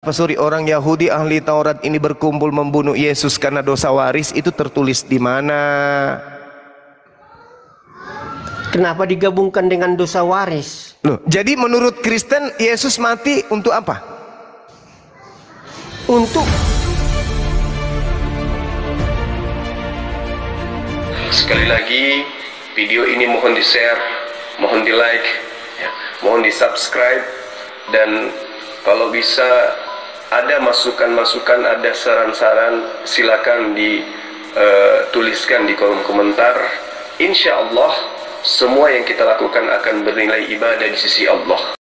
Pasuri orang Yahudi ahli Taurat ini berkumpul membunuh Yesus karena dosa waris, itu tertulis di mana? Kenapa digabungkan dengan dosa waris? Loh, jadi menurut Kristen Yesus mati untuk apa? Untuk sekali lagi video ini mohon di-share, mohon di-like, ya, mohon di-subscribe, dan kalau bisa ada masukan-masukan, ada saran-saran, silakan dituliskan di kolom komentar. Insya Allah semua yang kita lakukan akan bernilai ibadah di sisi Allah.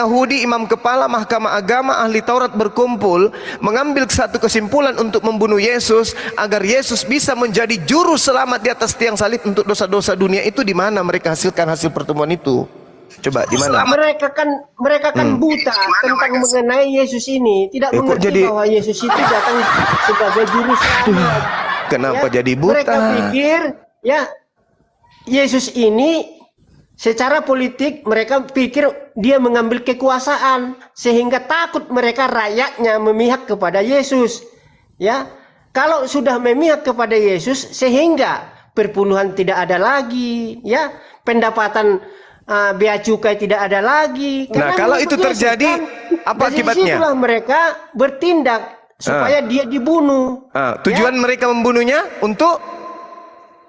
Yahudi, imam kepala mahkamah agama ahli Taurat berkumpul mengambil satu kesimpulan untuk membunuh Yesus agar Yesus bisa menjadi juru selamat di atas tiang salib untuk dosa-dosa dunia. Itu di mana mereka hasilkan hasil pertemuan itu? Coba di mana? Mereka kan buta tentang mengenai Yesus ini, tidak mengerti bahwa Yesus itu datang sebagai juru selamat. Kenapa ya, jadi buta? Mereka pikir ya Yesus ini secara politik, mereka pikir dia mengambil kekuasaan sehingga takut mereka rakyatnya memihak kepada Yesus. Ya, kalau sudah memihak kepada Yesus sehingga perpuluhan tidak ada lagi, ya, pendapatan bea cukai tidak ada lagi. Nah, kalau itu terjadi, apa akibatnya? Itulah mereka bertindak supaya dia dibunuh. Tujuan mereka membunuhnya untuk?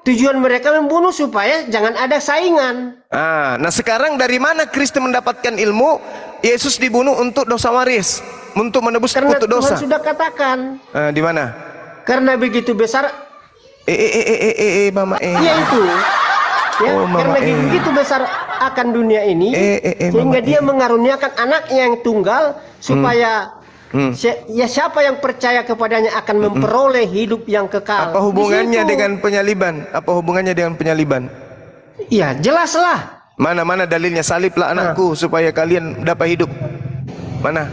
Tujuan mereka membunuh supaya jangan ada saingan. Nah, sekarang dari mana Kristen mendapatkan ilmu Yesus dibunuh untuk dosa waris, untuk menebus untuk dosa? Tuhan sudah katakan. Di mana? Karena begitu besar. Mama. Iya itu. Ya, karena begitu besar akan dunia ini, sehingga dia mengaruniakan anaknya yang tunggal supaya ya siapa yang percaya kepadanya akan memperoleh hidup yang kekal. Apa hubungannya dengan penyaliban? Apa hubungannya dengan penyaliban? Iya, jelaslah. Mana dalilnya? Saliblah anakku supaya kalian dapat hidup. Mana?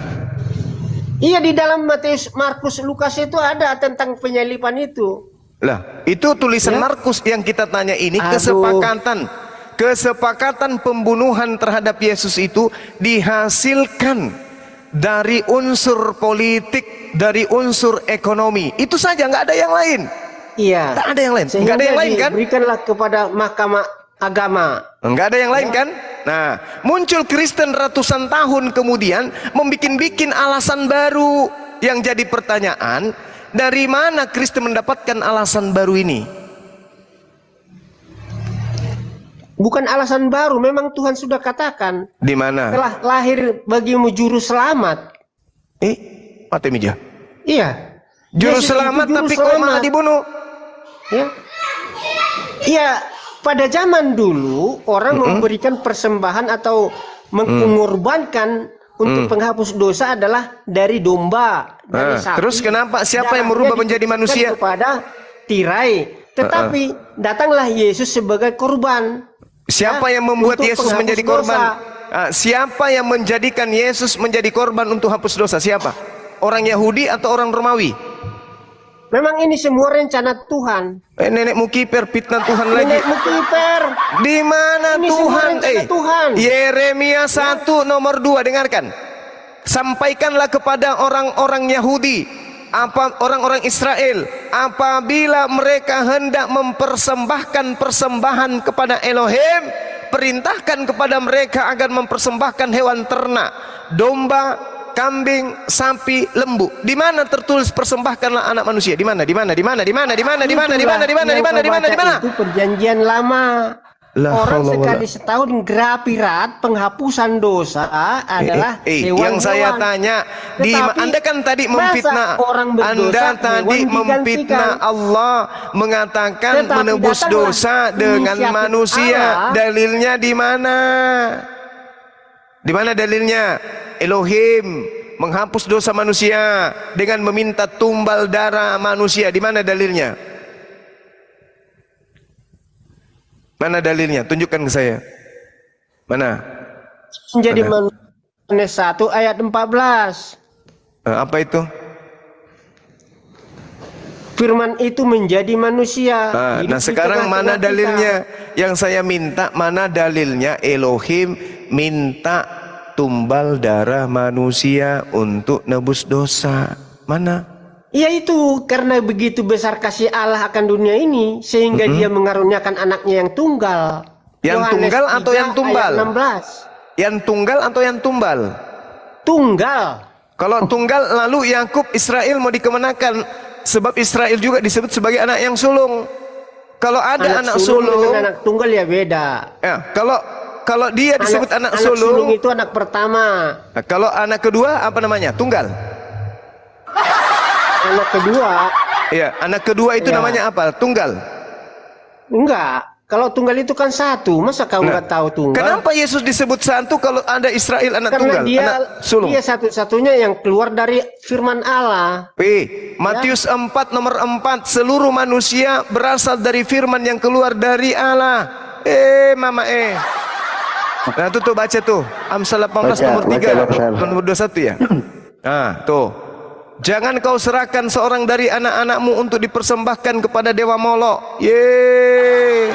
Iya, di dalam Matius, Markus, Lukas itu ada tentang penyaliban itu. Lah, itu tulisan Markus yang kita tanya ini. Kesepakatan pembunuhan terhadap Yesus itu dihasilkan dari unsur politik, dari unsur ekonomi. Itu saja, nggak ada yang lain. Iya. Nggak ada yang lain. Nggak ada yang lain kan? Berikanlah kepada mahkamah agama. Nggak ada yang lain kan? Nah, muncul Kristen ratusan tahun kemudian membikin alasan baru. Yang jadi pertanyaan, dari mana Kristen mendapatkan alasan baru ini? Bukan alasan baru, memang Tuhan sudah katakan. Di mana? Telah lahir bagimu juru selamat. Mati meja. Iya. Juru selamat tapi kok malah dibunuh? Ya. Iya, pada zaman dulu orang memberikan persembahan atau mengorbankan untuk penghapus dosa adalah dari domba, dari sapi. Terus kenapa? Siapa yang merubah menjadi manusia? Kepada tirai. Tetapi datanglah Yesus sebagai korban. Siapa yang membuat Yesus menjadi korban? Siapa yang menjadikan Yesus menjadi korban untuk hapus dosa? Siapa? Orang Yahudi atau orang Romawi? Memang ini semua rencana Tuhan. Nenek Mukiper, fitnah Tuhan lagi. Nenek Mukiper. Di mana Tuhan? Tuhan. Yeremia 1 nomor 2, dengarkan. Sampaikanlah kepada orang-orang Yahudi, orang-orang Israel, apabila mereka hendak mempersembahkan persembahan kepada Elohim, perintahkan kepada mereka agar mempersembahkan hewan ternak, domba, kambing, sapi, lembu. Di mana tertulis persembahkanlah anak manusia? Di mana? Itu perjanjian lama. Orang sekali setahun grafirat penghapusan dosa adalah hewan. Yang saya tanya, Anda kan tadi memfitnah. Anda tadi memfitnah Allah, mengatakan menebus dosa dengan manusia. Dalilnya di mana? Di mana dalilnya? Elohim menghapus dosa manusia dengan meminta tumbal darah manusia. Di mana dalilnya? Mana dalilnya? Tunjukkan ke saya. Mana? Menjadi manusia 1 ayat 14. Apa itu? Firman itu menjadi manusia. Nah, sekarang mana dalilnya? Yang saya minta, mana dalilnya Elohim minta tumbal darah manusia untuk nebus dosa. Mana? Ya itu karena begitu besar kasih Allah akan dunia ini sehingga dia mengaruniakan anaknya yang tunggal. Yang Yohanes tunggal atau 3 yang tumbal? ayat 16. Yang tunggal atau yang tumbal? Tunggal. Kalau tunggal lalu Yakub Israel mau dikemenakan sebab Israel juga disebut sebagai anak yang sulung. Kalau ada anak sulung dengan anak tunggal ya beda. ya, kalau dia disebut anak sulung, itu anak pertama. nah, kalau anak kedua apa namanya? Tunggal. Anak kedua Iya, anak kedua itu Ya. namanya apa? Tunggal. enggak. Kalau tunggal itu kan satu. Masa kamu enggak tahu tunggal? Kenapa Yesus disebut satu kalau ada Israel anak Karena tunggal, dia anak sulung? dia satu-satunya yang keluar dari firman Allah. Matius 4 nomor 4, seluruh manusia berasal dari firman yang keluar dari Allah. Mama Nah tuh baca tuh Amsal 18 nomor 3 nomor 21 ya. Nah tuh, jangan kau serahkan seorang dari anak-anakmu untuk dipersembahkan kepada dewa Molok.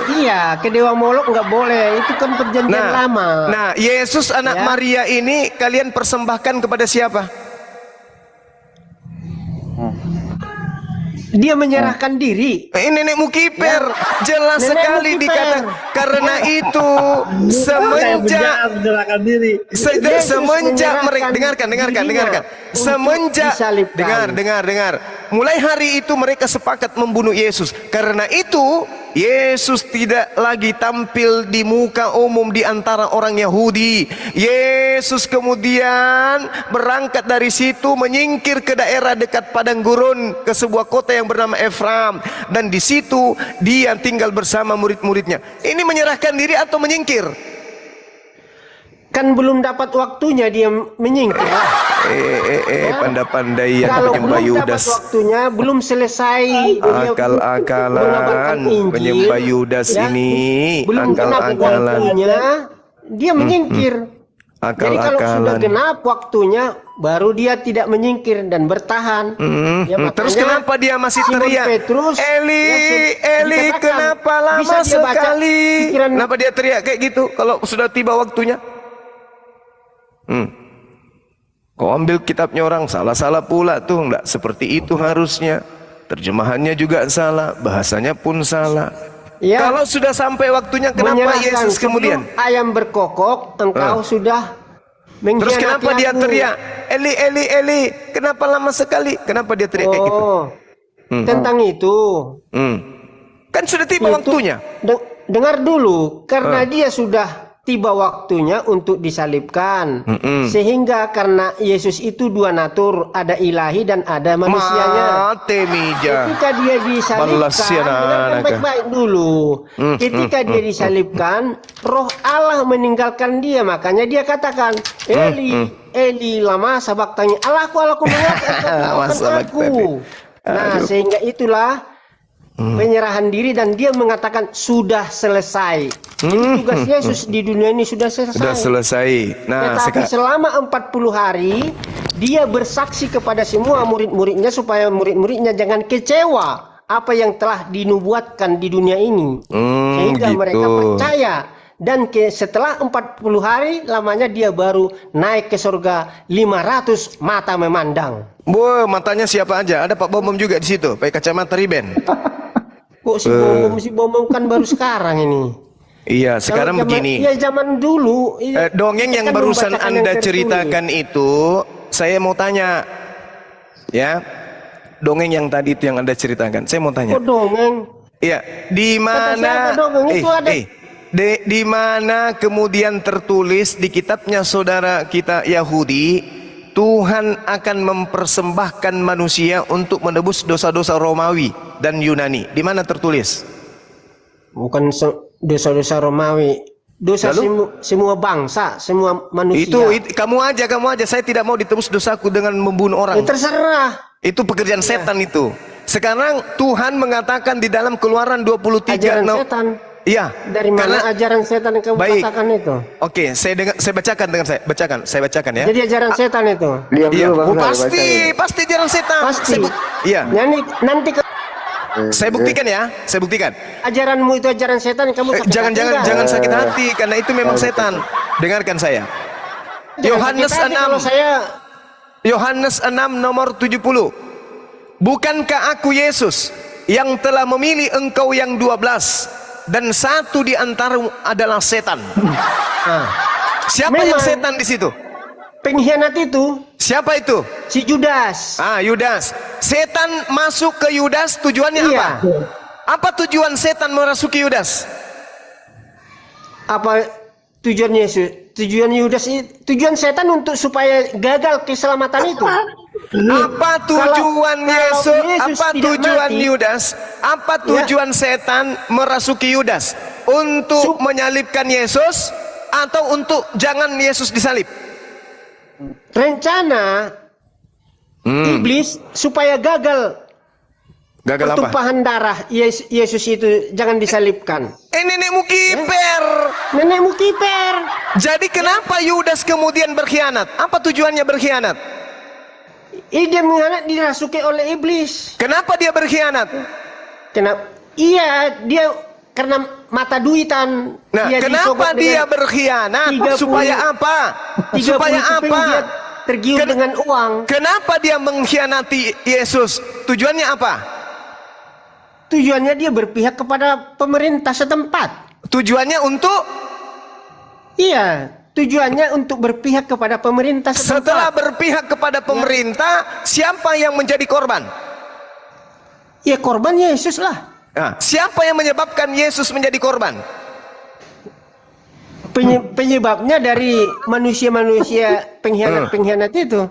Iya, ke dewa Molok nggak boleh. Itu kan perjanjian lama. Nah, Yesus anak Maria ini kalian persembahkan kepada siapa? Dia menyerahkan diri. Ini nenekmu kiper, jelas Nenekmu sekali kiper. dikatakan. Karena itu semenjak mereka dengarkan. Semenjak dengar. Mulai hari itu mereka sepakat membunuh Yesus. Karena itu Yesus tidak lagi tampil di muka umum di antara orang Yahudi. Yesus kemudian berangkat dari situ menyingkir ke daerah dekat padang gurun, ke sebuah kota yang bernama Efraim, dan di situ dia tinggal bersama murid-muridnya. Ini menyerahkan diri atau menyingkir? Kan belum dapat waktunya dia menyingkir. Pandai-pandai yang Kalau penyembah belum dapat Yudas. waktunya, belum selesai Akal-akalan penyembah Yudas ini. belum genap Akal-akalan. waktunya, dia menyingkir. Jadi kalau sudah Akal-akalan. genap waktunya, baru dia tidak menyingkir dan bertahan. Ya, Terus makanya kenapa dia masih Simon teriak? Petrus, Eli, Eli, kenapa lama bisa dia baca sekali? pikiran- Kenapa dia teriak kayak gitu kalau sudah tiba waktunya? Kau ambil kitabnya orang, salah-salah pula tuh, enggak seperti itu harusnya. Terjemahannya juga salah, bahasanya pun salah. Ya, Kalau sudah sampai waktunya, kenapa menyerahkan Yesus kemudian? sebelum ayam berkokok, engkau sudah Terus mengkhianati kenapa dia aku. teriak? Eli, Eli, Eli, kenapa lama sekali? Kenapa dia teriak kayak gitu? Tentang itu. Kan sudah tiba waktunya. Dengar dulu, karena dia sudah tiba waktunya untuk disalibkan. Sehingga karena Yesus itu dua natur, ada ilahi dan ada manusianya. Mate mija. Ketika dia disalibkan, dengarkan baik-baik dulu. Ketika dia disalibkan, roh Allah meninggalkan dia. Makanya dia katakan, Eli, Eli, lama sabaktani. Allahku, mengapa aku? Nah, sehingga itulah penyerahan diri, dan dia mengatakan sudah selesai. Jadi tugas Yesus di dunia ini sudah selesai. Sudah selesai. Nah, Tetapi selama 40 hari dia bersaksi kepada semua murid-muridnya supaya murid-muridnya jangan kecewa apa yang telah dinubuatkan di dunia ini. Sehingga mereka percaya. Dan setelah 40 hari lamanya dia baru naik ke surga, 500 mata memandang. Matanya siapa aja? Ada Pak Bomom juga di situ, pakai kacamata riben. Kok si Bomom kan baru sekarang ini. Iya, sekarang begini. Iya, zaman dulu. Dongeng yang kan barusan membacakan Anda yang ceritakan itu, saya mau tanya. Ya. Dongeng yang tadi itu yang Anda ceritakan, saya mau tanya. Oh, dongeng. Iya, di mana di mana kemudian tertulis di kitabnya saudara kita Yahudi, Tuhan akan mempersembahkan manusia untuk menebus dosa-dosa Romawi dan Yunani. Di mana tertulis? Bukan dosa-dosa Romawi, dosa semua bangsa, semua manusia. Itu kamu aja. Saya tidak mau ditebus dosaku dengan membunuh orang. Terserah. Itu pekerjaan setan itu. Sekarang Tuhan mengatakan di dalam Keluaran 23 Ajaran setan. Iya. Dari mana ajaran setan yang kamu katakan itu? Oke, saya bacakan. Saya bacakan ya. Jadi ajaran setan itu. Iya. Pasti ajaran setan. Pasti. Iya. Nanti saya buktikan ya. Ajaranmu itu ajaran setan, kamu sakit hati. Jangan sakit hati karena itu memang setan. Dengarkan saya. Yohanes Jangan sakit hati 6. kalau saya Yohanes 6 nomor 70. Bukankah aku Yesus yang telah memilih engkau yang 12 dan satu di antaramu adalah setan? Siapa yang Memang. setan di situ? pengkhianat itu Siapa itu? si Judas. Yudas. Setan masuk ke Yudas, tujuannya Iya. apa? Apa tujuan setan merasuki Yudas? Apa tujuan Yesus? Tujuan Yudas tujuan setan untuk supaya gagal keselamatan itu. Apa tujuan Kalau Yesus? Yesus Apa tidak tujuan mati, Yudas? Apa tujuan setan merasuki Yudas? Untuk menyalibkan Yesus atau untuk jangan Yesus disalib? Rencana iblis supaya gagal Gagal apa? pertumpahan darah Yesus itu jangan disalibkan. Nenekmu kiper. Nenekmu kiper. Jadi kenapa Yudas kemudian berkhianat? Apa tujuannya berkhianat? Dia mengkhianat dirasuki oleh iblis. Kenapa dia berkhianat? Kenapa? Iya, dia karena mata duitan. Nah, kenapa disogok dia dengan berkhianat? 30 Supaya apa? 30 Supaya keping apa? dia tergiur dengan uang. Kenapa dia mengkhianati Yesus? Tujuannya apa? Tujuannya dia berpihak kepada pemerintah setempat. Tujuannya untuk Iya, tujuannya untuk berpihak kepada pemerintah setempat. setelah berpihak kepada pemerintah, siapa yang menjadi korban? Ya korban Yesus lah. Nah, siapa yang menyebabkan Yesus menjadi korban? Penyebabnya dari manusia-manusia pengkhianat itu.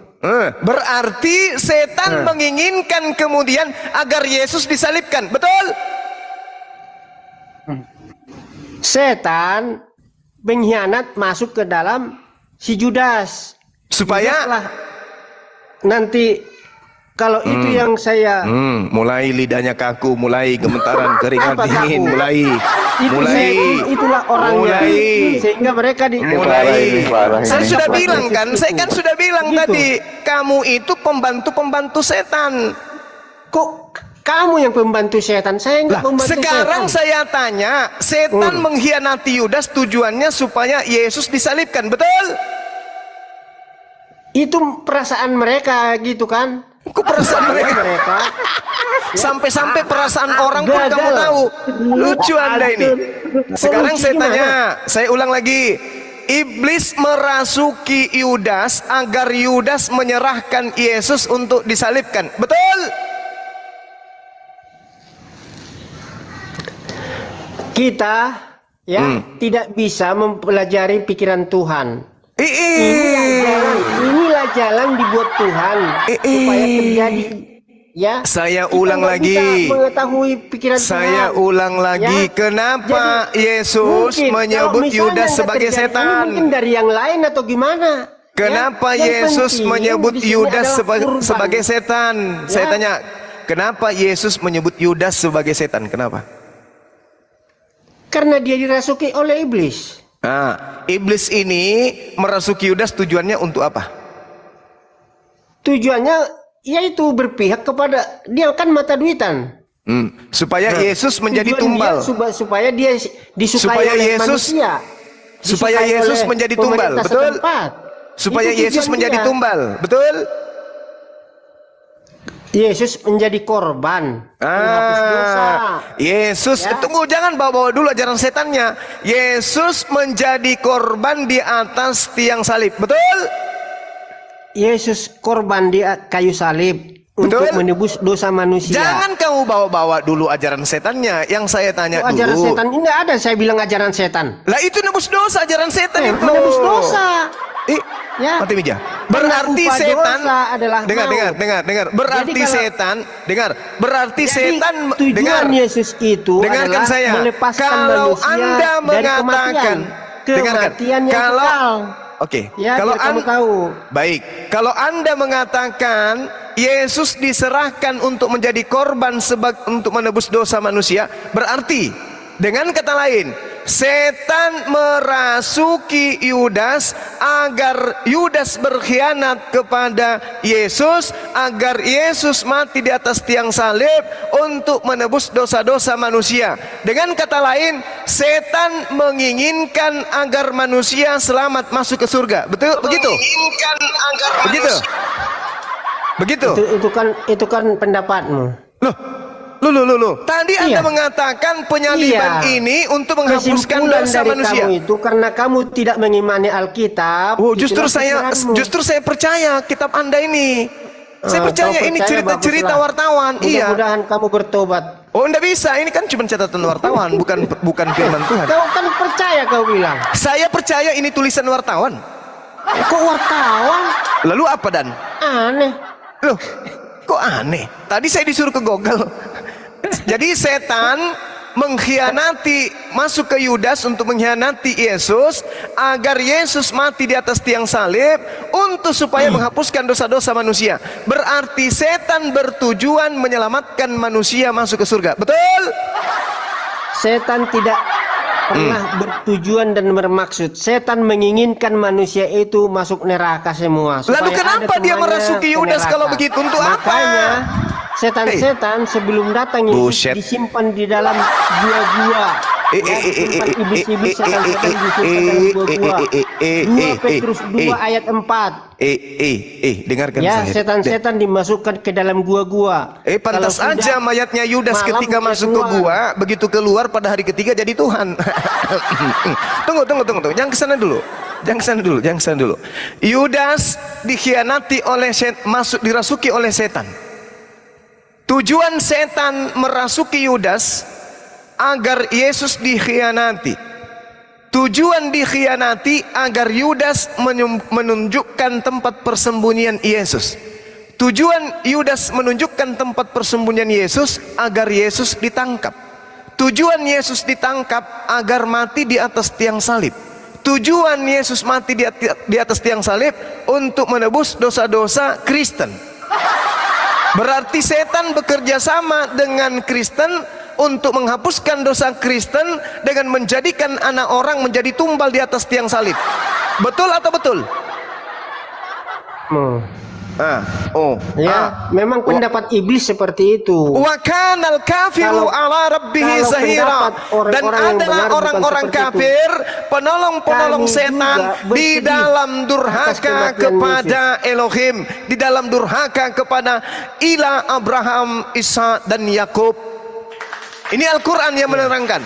Berarti setan menginginkan kemudian agar Yesus disalibkan, betul? Setan pengkhianat masuk ke dalam si Judas. Supaya Judaslah nanti kalau itu yang saya mulai lidahnya kaku, mulai gemetaran, keringat Apa dingin, kaku? mulai itulah orangnya. Sehingga mereka Saya sudah bilang kan, saya kan sudah bilang Gitu. tadi, kamu itu pembantu setan. Kok kamu yang pembantu setan? Saya Lah, enggak pembantu sekarang setan. saya tanya, setan mengkhianati Yudas tujuannya supaya Yesus disalibkan, betul? Itu perasaan mereka gitu kan? Kok perasaan mereka? Sampai-sampai perasaan orang pun Gagal. kamu tahu. Lucu Anda ini. Sekarang Lucu saya gimana? tanya, saya ulang lagi. Iblis merasuki Yudas agar Yudas menyerahkan Yesus untuk disalibkan. Betul? Kita tidak bisa mempelajari pikiran Tuhan. Inilah jalan dibuat Tuhan supaya terjadi. Ya. Saya Kita ulang nggak lagi. bisa mengetahui pikiran Saya Tuhan. ulang lagi. Ya. Kenapa Jadi, Yesus mungkin menyebut kalau misalnya Yudas nggak sebagai terjadi, setan? Mungkin dari yang lain atau gimana? Kenapa Ya. Yang Yesus penting menyebut di sini Yudas adalah kurban. sebagai setan? Saya Ya. tanya, kenapa Yesus menyebut Yudas sebagai setan? Kenapa? Karena dia dirasuki oleh iblis. Nah, iblis ini merasuki Yudas tujuannya untuk apa? Tujuannya yaitu berpihak kepada dia kan mata duitan. Supaya Yesus menjadi Tujuan tumbal. dia supaya dia disukai Supaya oleh Yesus- manusia. supaya Disukai Yesus oleh menjadi tumbal, pemerintah betul? setempat. Supaya Itu Yesus tujuan menjadi dia. tumbal, betul? Yesus menjadi korban. Menghapus dosa. Yesus, Ya. tunggu, jangan bawa-bawa dulu ajaran setannya. Yesus menjadi korban di atas tiang salib, betul? Yesus korban di kayu salib Betul. untuk menebus dosa manusia. Jangan kamu bawa-bawa dulu ajaran setannya. Yang saya tanya ajaran dulu. setan ini enggak ada, saya bilang ajaran setan. Lah itu nebus dosa, ajaran setan itu. Menebus dosa. Ya. Mati meja. Berarti Upah setan dosa adalah dengar, maut. dengar. Berarti Jadi kalau- setan, dengar. Berarti Jadi, setan tujuan dengar. Yesus itu Dengarkan adalah saya. melepaskan Kalau manusia Anda dari mengatakan, dengarkan. kematian yang Kalau kekal. Oke. Ya, Kalau biar kamu tahu. Baik. Kalau Anda mengatakan Yesus diserahkan untuk menjadi korban untuk menebus dosa manusia, berarti dengan kata lain, setan merasuki Yudas agar Yudas berkhianat kepada Yesus, agar Yesus mati di atas tiang salib untuk menebus dosa-dosa manusia. Dengan kata lain, setan menginginkan agar manusia selamat masuk ke surga. Betul begitu? Begitu. Begitu. Itu kan pendapatmu. Loh. Tadi Anda Iya. mengatakan penyaliban Iya. ini untuk menghapuskan Kesimpulan dosa dari manusia. kamu itu karena kamu tidak mengimani Alkitab. Oh, justru itulah pikiranmu. saya percaya kitab Anda ini. Saya percaya Kau ini percaya, cerita-cerita baguslah. wartawan. Iya. Mudah-mudahan kamu bertobat. Oh, enggak bisa. Ini kan cuma catatan wartawan, bukan firman Tuhan. Kau kan percaya, kau bilang. Saya percaya ini tulisan wartawan. Kok wartawan? Lalu apa Dan? Aneh. Loh, kok aneh? Tadi saya disuruh ke Google. Jadi setan mengkhianati, masuk ke Yudas untuk mengkhianati Yesus agar Yesus mati di atas tiang salib untuk supaya menghapuskan dosa-dosa manusia. Berarti setan bertujuan menyelamatkan manusia masuk ke surga. Betul? Setan tidak pernah bertujuan dan bermaksud. Setan menginginkan manusia itu masuk neraka semua. Lalu supaya kenapa ada dia temannya merasuki ke Yudas neraka. kalau begitu? Untuk apa? Makanya setan-setan sebelum datang Buset. Yesus disimpan di dalam gua-gua. Disimpan iblis-iblis setan-setan disimpan dalam gua-gua. 2 Petrus 2 ayat 4. Dengarkan Ya, saya. setan-setan dimasukkan ke dalam gua-gua. Pantas Kalau aja sudah mayatnya Yudas malam ketika dia masuk ke keluar. gua, begitu keluar pada hari ketiga jadi Tuhan. Tunggu. Jangan ke sana dulu. Yudas dikhianati oleh dirasuki oleh setan. Tujuan setan merasuki Yudas agar Yesus dikhianati. Tujuan dikhianati agar Yudas menunjukkan tempat persembunyian Yesus. Tujuan Yudas menunjukkan tempat persembunyian Yesus agar Yesus ditangkap. Tujuan Yesus ditangkap agar mati di atas tiang salib. Tujuan Yesus mati di atas tiang salib untuk menebus dosa-dosa Kristen. Berarti setan bekerja sama dengan Kristen untuk menghapuskan dosa Kristen dengan menjadikan anak orang menjadi tumbal di atas tiang salib. Betul atau betul? Memang pendapat iblis seperti itu. Wa kanal kafiru ala rabbihi kalau zahira. pendapat Dan orang-orang yang adalah benar bukan orang-orang seperti kafir, penolong-penolong Kami setan juga di bersedih dalam atas durhaka kematian kepada Elohim, di dalam durhaka kepada ilah Abraham, Isa dan Yakub. Ini Al-Quran yang menerangkan.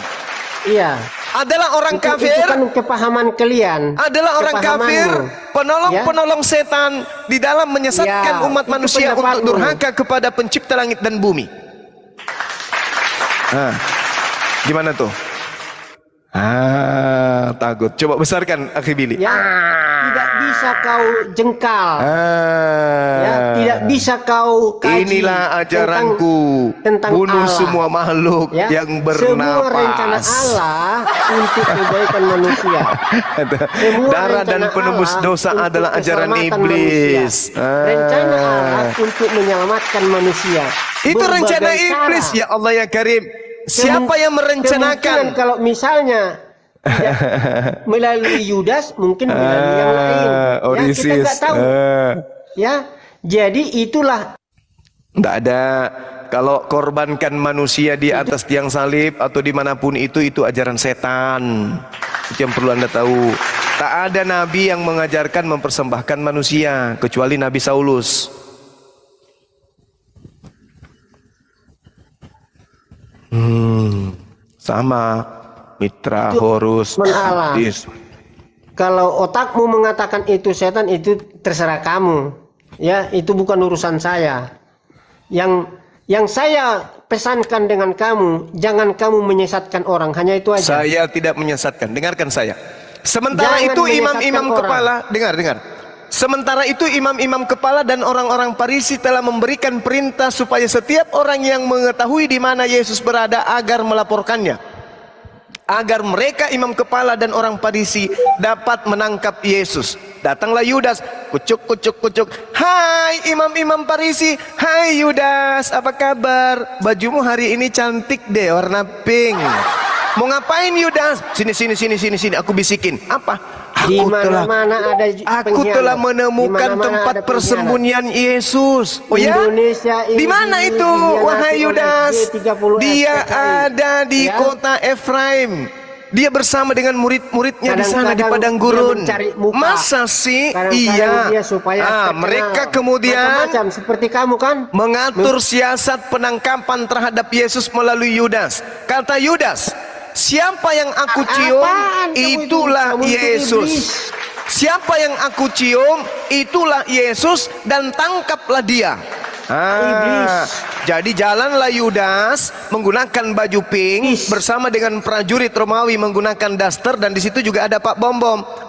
Iya. Adalah orang Itu kafir, kan kepahaman kalian. adalah orang kafir, Kepahamanmu. penolong-penolong setan di dalam menyesatkan Ya, umat itu manusia untuk pendapatmu. durhaka kepada pencipta langit dan bumi. Gimana tuh? Takut. Coba besarkan akhi Billy. Ya, tidak bisa kau jengkal. Ya, tidak bisa kau kaji Inilah ajaranku. tentang Bunuh Allah. semua makhluk Ya, yang semua rencana bernapas. Allah untuk kebaikan manusia. Semua Darah dan rencana penebus Allah dosa untuk adalah ajaran keselamatan iblis. manusia. Rencana Allah untuk menyelamatkan manusia. Itu Berbagai rencana cara. iblis, ya Allah ya Karim. Siapa yang Kemungkinan merencanakan? kalau misalnya tidak melalui Yudas, mungkin melalui yang lain. Ya, kita Orisis. nggak tahu. Ya, jadi itulah. Tidak ada. Kalau korbankan manusia di atas tiang salib atau dimanapun itu ajaran setan. Itu yang perlu Anda tahu. Tak ada nabi yang mengajarkan mempersembahkan manusia kecuali Nabi Saulus. Sama Mitra Horus Allah. Kalau otakmu mengatakan itu setan, itu terserah kamu. Ya, itu bukan urusan saya. Yang saya pesankan dengan kamu, jangan kamu menyesatkan orang, hanya itu aja. Saya tidak menyesatkan. Dengarkan saya. Sementara Jangan itu imam-imam menyesatkan orang. kepala, dengar. Sementara itu imam-imam kepala dan orang-orang Farisi telah memberikan perintah supaya setiap orang yang mengetahui di mana Yesus berada agar melaporkannya. Agar mereka imam kepala dan orang Farisi dapat menangkap Yesus. Datanglah Yudas, kucuk. Hai imam-imam Farisi, hai Yudas, apa kabar? Bajumu hari ini cantik deh, warna pink. Mau ngapain Yudas? Sini. Aku bisikin. Apa? Di mana-mana ada Aku telah menemukan tempat persembunyian Yesus. Oh ya? Indonesia ini di mana itu, wahai Yudas? Dia ada di kota Efraim. Dia bersama dengan murid-muridnya di sana di padang gurun. Masa sih? Iya. Mereka kemudian macam-macam seperti kamu kan mengatur siasat penangkapan terhadap Yesus melalui Yudas. Kata Yudas, siapa yang aku cium, itulah Yesus. Siapa yang aku cium, itulah Yesus, dan tangkaplah dia. Jadi jalanlah Yudas menggunakan baju pink bersama dengan prajurit Romawi menggunakan daster, dan di situ juga ada Pak Bom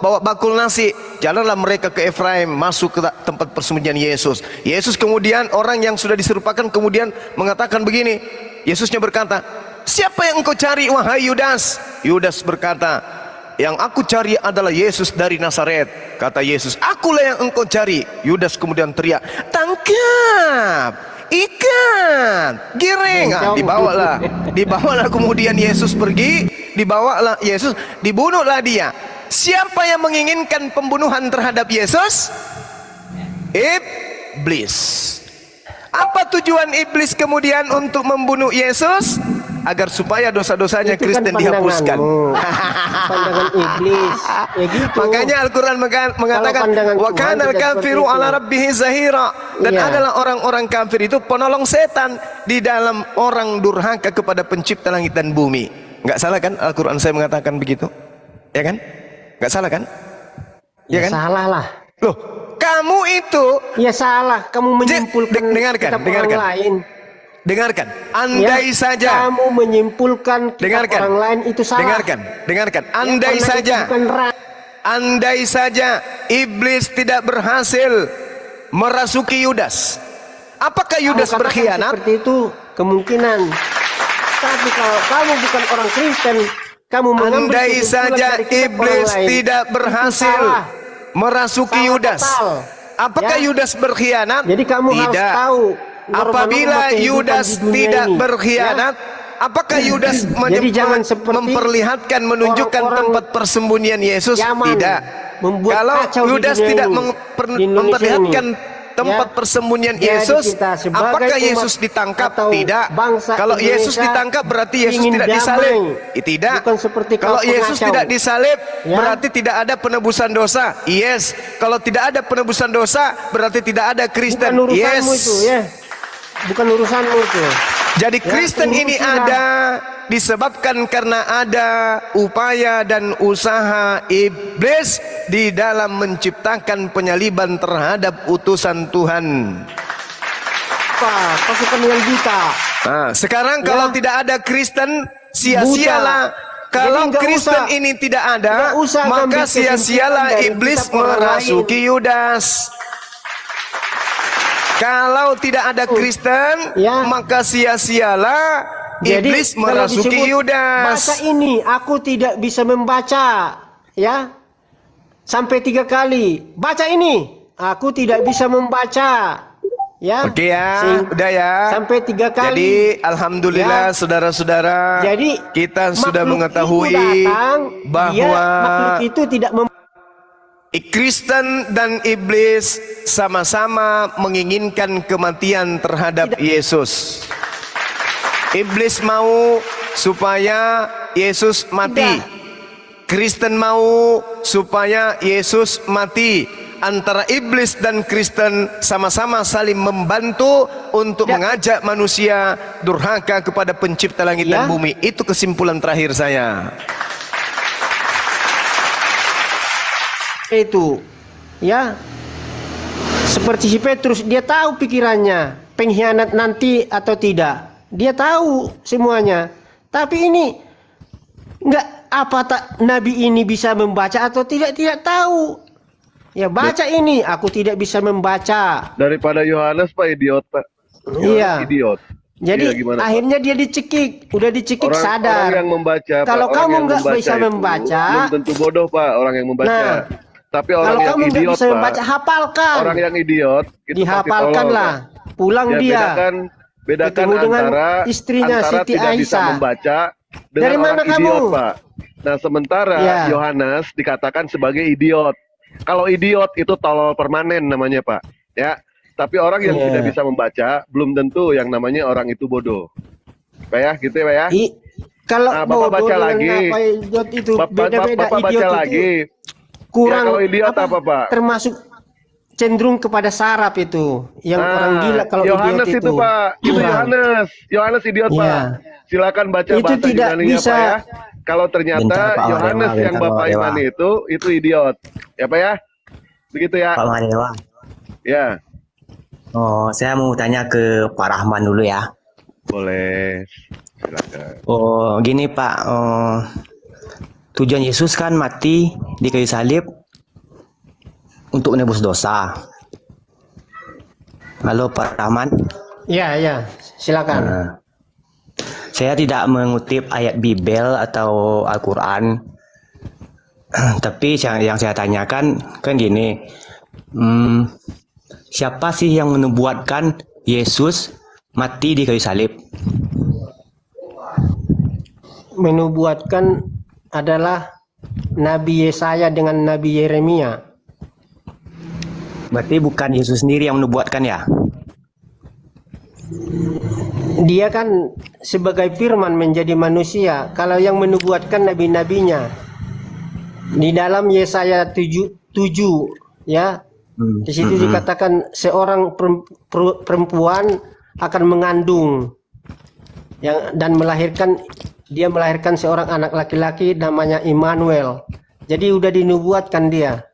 bawa bakul nasi. Jalanlah mereka ke Efraim, masuk ke tempat persembunyian Yesus. Yesus kemudian, orang yang sudah diserupakan kemudian mengatakan begini. Yesusnya berkata, siapa yang engkau cari wahai Yudas? Yudas berkata, yang aku cari adalah Yesus dari Nazaret. Kata Yesus, akulah yang engkau cari. Yudas kemudian teriak, tangkap ikan, giring. Dibawalah kemudian Yesus pergi, dibawalah Yesus, dibunuhlah dia. Siapa yang menginginkan pembunuhan terhadap Yesus? Iblis. Apa tujuan iblis kemudian untuk membunuh Yesus? Agar supaya dosa-dosanya Kristen dihapuskan. Pandangan iblis. Ya gitu. Makanya Al-Quran mengatakan wa kana al-kafiru ala rabbihi zahira, dan adalah orang-orang kafir itu penolong setan di dalam orang durhaka kepada pencipta langit dan bumi. Enggak salah kan Al-Quran saya mengatakan begitu? Ya kan? Enggak salah kan? Ya kan? Salah lah. Loh, kamu itu ya salah, kamu menyimpulkan orang lain. Dengarkan, andai saja kamu menyimpulkan orang lain itu salah. Dengarkan, andai saja iblis tidak berhasil merasuki Yudas, apakah Yudas berkhianat? Seperti itu kemungkinan. Tapi kalau kamu bukan orang Kristen, kamu mengambil andai saja iblis tidak berhasil merasuki Yudas, apakah Yudas berkhianat? Jadi kamu harus tahu. Apabila Yudas tidak berkhianat, apakah Yudas memperlihatkan, menunjukkan tempat persembunyian Yesus? Tidak. Kalau Yudas tidak memperlihatkan tempat persembunyian Yesus, apakah Yesus ditangkap? Tidak. Kalau Yesus ditangkap berarti Yesus tidak disalib. Tidak. Kalau Yesus tidak disalib berarti tidak ada penebusan dosa. Yes. Kalau tidak ada penebusan dosa berarti tidak ada Kristen. Yes. Bukan urusanmu itu. Jadi Kristen ini ada disebabkan karena ada upaya dan usaha iblis di dalam menciptakan penyaliban terhadap utusan Tuhan. Pasukan yang buta. Nah, sekarang kalau tidak ada Kristen, sia-sialah. Kalau Kristen ini tidak ada, maka sia-sialah iblis merasuki Yudas. Kalau tidak ada Kristen, maka sia-sialah iblis merasuki Yudas. Bahasa ini aku tidak bisa membaca, ya, sampai 3 kali. Baca ini, aku tidak bisa membaca, ya. Oke ya, udah ya. Sampai 3 kali. Jadi alhamdulillah saudara-saudara, kita sudah mengetahui bahwa makhluk itu tidak Kristen dan iblis sama-sama menginginkan kematian terhadap Yesus. Iblis mau supaya Yesus mati. Kristen mau supaya Yesus mati. Antara iblis dan Kristen sama-sama saling membantu untuk mengajak manusia durhaka kepada pencipta langit dan bumi. Itu kesimpulan terakhir saya. Itu ya, seperti si Petrus, dia tahu pikirannya pengkhianat nanti atau tidak, dia tahu semuanya. Tapi ini enggak, apa tak nabi ini bisa membaca atau tidak tahu. Ya baca ini, aku tidak bisa membaca. Daripada Yohanes Pak, idiot Pak. Iya. Idiot. Jadi akhirnya dia dicekik, udah dicekik, sadar. Orang yang membaca, kalau Pak, kamu nggak bisa membaca, belum tentu bodoh Pak orang yang membaca. Nah, tapi orang yang kamu idiot bisa Pak, membaca, hafalkan. Orang yang idiot, dihafalkan lah. Pulang ya, dia. Bedakan dengan antara istrinya Siti Aisyah tidak bisa membaca dengan Dari mana orang idiot, kamu? Pak. Nah, sementara Ya. Yohanes dikatakan sebagai idiot. Kalau idiot itu tolol permanen namanya, Pak. Ya. Tapi orang yang Iya. tidak bisa membaca belum tentu yang namanya orang itu bodoh. Pak ya, gitu ya, Pak ya. Kalau Nah, Bapak bodoh baca dengan lagi. apa idiot itu Bapak beda-beda. baca Idiot itu lagi. kurang Ya, kalau idiot apa, Pak? termasuk cenderung kepada saraf itu yang orang gila kalau Yohanes idiot itu, Pak. Itu kurang. Yohanes. Yohanes idiot, Iya. Pak. Silakan baca Itu bahasa tidak Yunaninya, bisa. Pak ya. Kalau ternyata Bentar, Pak Yohanes Madewa, yang bentar, Bapak Pak Madewa. imani itu idiot. Ya, Pak ya. Begitu ya. Pak Madewa. Ya, Oh, saya mau tanya ke Pak Rahman dulu ya. boleh. Silakan. Oh, gini Pak. Tujuan Yesus kan mati di kayu salib untuk menebus dosa. Halo Pak Rahman. Ya, ya, silakan. Nah, saya tidak mengutip ayat Bible atau Al-Quran. Tapi yang saya tanyakan kan gini. Siapa sih yang menubuatkan Yesus mati di kayu salib? Menubuatkan adalah Nabi Yesaya dengan Nabi Yeremia. Berarti bukan Yesus sendiri yang menubuatkan ya? Dia kan sebagai firman menjadi manusia. Kalau yang menubuatkan nabi-nabinya di dalam Yesaya 7 ya. Di situ dikatakan seorang perempuan akan mengandung dan dia melahirkan seorang anak laki-laki namanya Immanuel. Jadi udah dinubuatkan dia.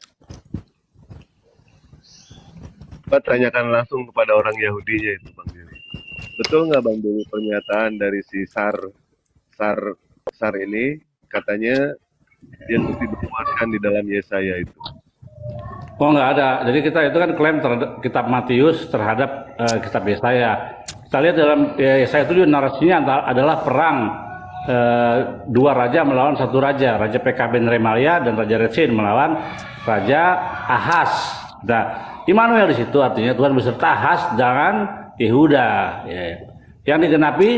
Pak tanyakan langsung kepada orang Yahudinya itu, Bang Diri. Betul nggak, Bang Diri, pernyataan dari si Sar ini katanya dia dinubuatkan di dalam Yesaya itu? Oh, nggak ada. Jadi kita itu kan klaim terhadap kitab Matius terhadap kitab Yesaya. Kita lihat dalam Yesaya itu narasinya adalah perang dua raja melawan satu raja. Raja PK Ben Remalia dan Raja Retsin melawan Raja Ahaz. Nah, Immanuel di situ artinya Tuhan beserta Ahaz dengan Yehuda. Ya. Yang digenapi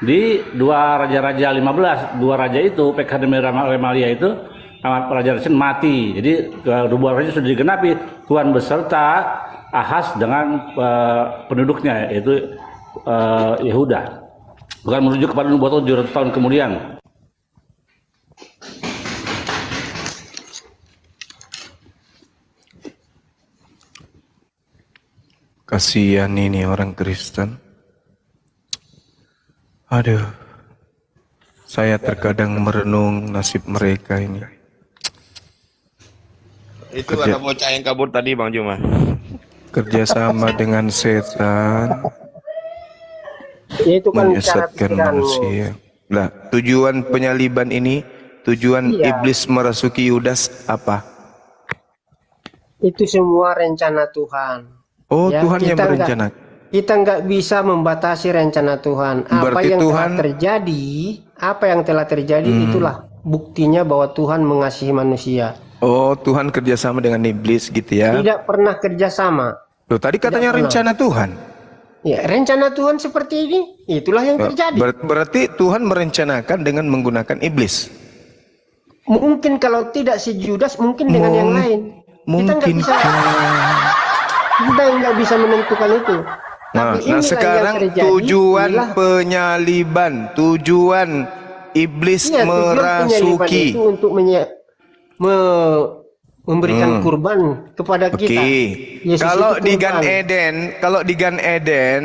di dua raja-raja 15. Dua raja itu PK Ben Remalia itu Raja Retsin mati. Jadi dua raja sudah digenapi. Tuhan beserta Ahaz dengan penduduknya yaitu Yehuda. Bukan merujuk kepada nubuatan 700 tahun kemudian. Kasihan ini orang Kristen. Aduh, saya terkadang merenung nasib mereka ini. Itu ada bocah yang kabur tadi, Bang Juma. Kerjasama dengan setan, Itu kan cara menyesatkan pikiran. manusia. Nah, tujuan penyaliban ini, tujuan Iya. iblis merasuki Yudas apa? Itu semua rencana Tuhan. Oh, Ya, Tuhan yang kita berencana. Kita nggak bisa membatasi rencana Tuhan. Berarti Apa yang telah terjadi itulah buktinya bahwa Tuhan mengasihi manusia. Oh, Tuhan kerjasama dengan iblis gitu ya. Tidak pernah kerjasama. Loh, tadi katanya pernah. rencana Tuhan. Ya, rencana Tuhan seperti ini, itulah yang terjadi. Berarti Tuhan merencanakan dengan menggunakan iblis. Mungkin kalau tidak si Judas, mungkin dengan yang lain. Mungkin. Kita nggak bisa menentukan itu. Nah, Tapi inilah yang sekarang terjadi, tujuan inilah- penyaliban, tujuan iblis Iya, tujuan penyaliban merasuki. itu untuk memberikan kurban kepada kita. Oke. Yesus Kalau itu di kurban. Gan Eden,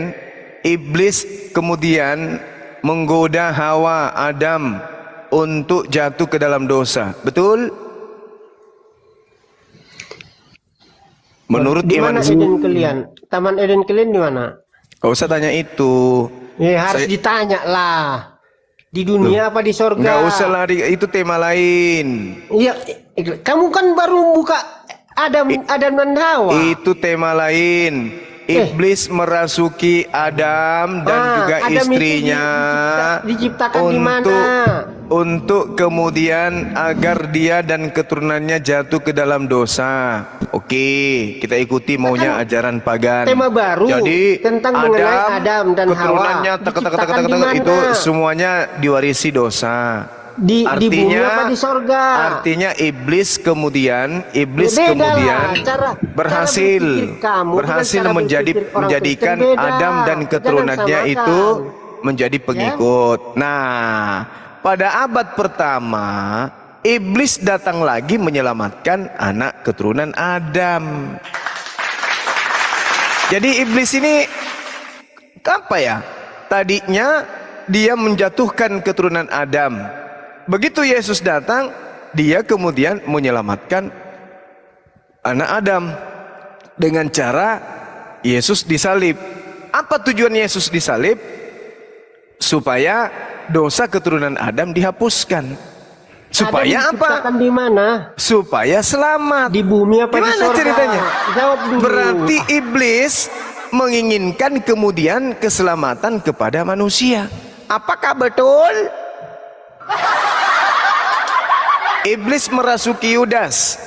iblis kemudian menggoda Hawa, Adam untuk jatuh ke dalam dosa. Betul? Menurut Di iman mana Eden kalian? Taman Eden kalian di mana? Kau usah tanya itu. Ya, harus ditanya lah. Di dunia apa di sorga? Nggak usah lari, itu tema lain. Iya, kamu kan baru buka Adam dan Hawa. Itu tema lain. Iblis merasuki Adam dan juga Adam itu istrinya diciptakan di mana? untuk untuk kemudian agar dia dan keturunannya jatuh ke dalam dosa. Oke, kita ikuti maunya ajaran pagan. Tema baru Jadi tentang mengenai Adam dan Hawa. keturunannya Diciptakan di mana? itu semuanya diwarisi dosa. Di bumi apa di sorga? Artinya iblis kemudian Beda lah, cara berhasil berpikir kamu berhasil dengan cara berpikir orang menjadikan Kristen beda. Adam dan Jangan keturunannya samakan. itu menjadi pengikut. Nah, pada abad pertama iblis datang lagi menyelamatkan anak keturunan Adam. Jadi iblis ini apa ya? Tadinya dia menjatuhkan keturunan Adam. Begitu Yesus datang, dia kemudian menyelamatkan anak Adam dengan cara Yesus disalib. Apa tujuan Yesus disalib? Supaya dosa keturunan Adam dihapuskan. Supaya Adam apa? diciptakan di mana? Supaya selamat. Di bumi apa di Gimana sorga? ceritanya? Jawab dulu. Berarti iblis menginginkan kemudian keselamatan kepada manusia. Apakah betul? Iblis merasuki Yudas.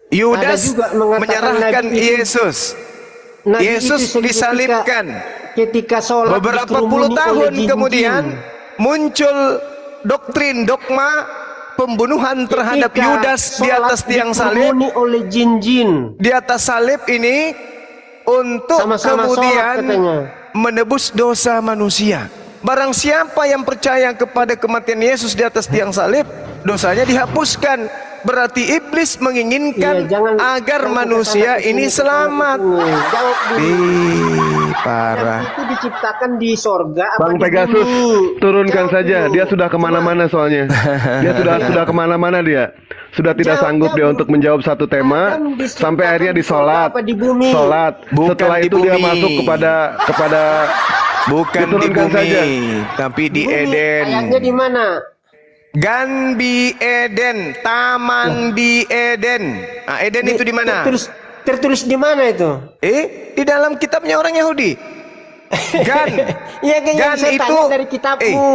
Yudas juga mengatakan menyerahkan Nabi itu- Yesus. Nabi Yesus itu disalibkan. ketika sholat Beberapa dikerumuni puluh oleh tahun jin-jin. kemudian muncul doktrin dogma pembunuhan terhadap Ketika Yudas di atas sholat tiang salib. dikerumuni oleh jin-jin. Di atas salib ini untuk Sama-sama kemudian sholat katanya. menebus dosa manusia. Barang siapa yang percaya kepada kematian Yesus di atas tiang salib, dosanya dihapuskan. Berarti iblis menginginkan Iya, jangan- agar jangan manusia kesana ini kesini, selamat. kesana kesini. Jawab dulu. Parah. Itu diciptakan di sorga apa Bang di Pegasus, bumi? turunkan Jawab saja. dulu. Dia sudah kemana-mana soalnya. Dia sudah kemana-mana dia. Sudah tidak Jawab, sanggup dia jawab. untuk menjawab satu tema Adam diciptakan sampai akhirnya di sorga disolat. apa di bumi? Sholat. Bukan Setelah di itu dia bumi. masuk kepada Bukan di Diturunkan bumi, saja. tapi di Bumi. Eden. Ayatnya di mana? Ganbi Eden, Taman di Eden. Nah, Eden itu di mana? Tertulis di mana itu? Di dalam kitabnya orang Yahudi. Gan. Iya kayaknya Gan bisa itu tanya dari kitabmu.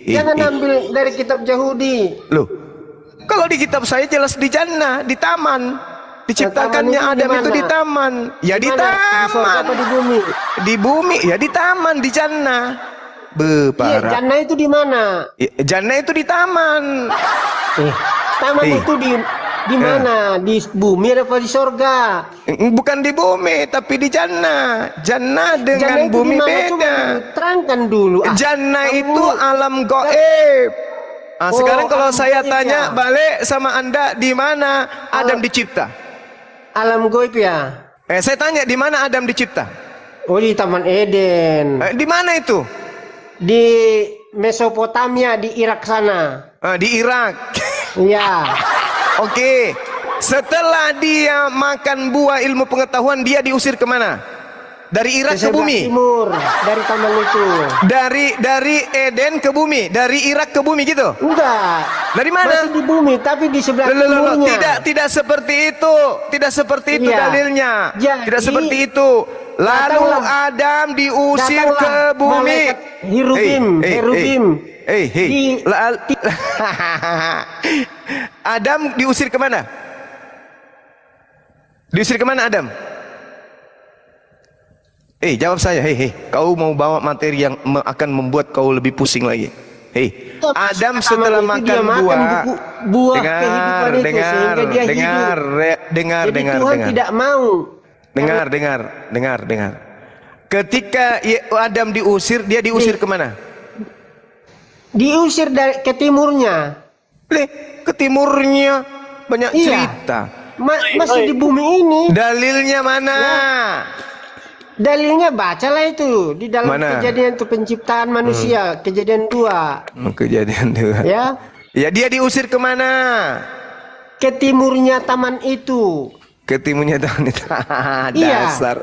Jangan ambil dari kitab Yahudi. Loh. Kalau di kitab saya jelas di jannah, di taman. Diciptakannya Taman itu Adam di itu di mana? taman. Ya di Di sorga taman. apa di bumi? Di bumi, ya di taman, di jannah. Iya, Parah. jannah itu di mana? Jannah itu di taman. Taman Eh. itu di mana? Di bumi apa di sorga? Bukan di bumi, tapi di jannah. Jannah dengan Jannah itu bumi di mana? Coba beda. terangkan dulu. Jannah kamu- itu alam goib. Nah, sekarang kalau alam saya goib tanya ya. balik sama Anda, di mana Adam dicipta? Alam goib ya. Saya tanya di mana Adam dicipta? Oh, di Taman Eden. Di mana itu? Di Mesopotamia, di Irak sana. Di Irak. Iya. Oke. Setelah dia makan buah ilmu pengetahuan, dia diusir kemana? Dari Irak ke sebelah bumi. timur dari taman itu. Dari Eden ke bumi, dari Irak ke bumi gitu. Enggak. Dari mana? Masih di bumi, tapi di sebelah Loh, timurnya. tidak seperti itu. Tidak seperti itu Iya. dalilnya. Jadi, tidak seperti itu. Lalu datanglah- Adam diusir datanglah ke bumi. malaikat Hirubim, Herubim. Di- Adam diusir kemana? Diusir kemana Adam? Jawab saya. Kau mau bawa materi yang akan membuat kau lebih pusing lagi. Adam setelah Taman itu makan dia buah. buah kehidupan itu sehingga dia hidup. dengar. Jadi Tuhan tidak mau. Dengar. Ketika Adam diusir, dia diusir kemana? Diusir ke timurnya. Ke timurnya banyak Iya. cerita. Masih di bumi ini. Dalilnya mana? Dalilnya bacalah itu di dalam Mana? kejadian itu penciptaan manusia, kejadian 2. Kejadian tuh. Ya, Ya dia diusir kemana? ke timurnya taman itu. Ke timurnya tahun itu. Iya. Dasar.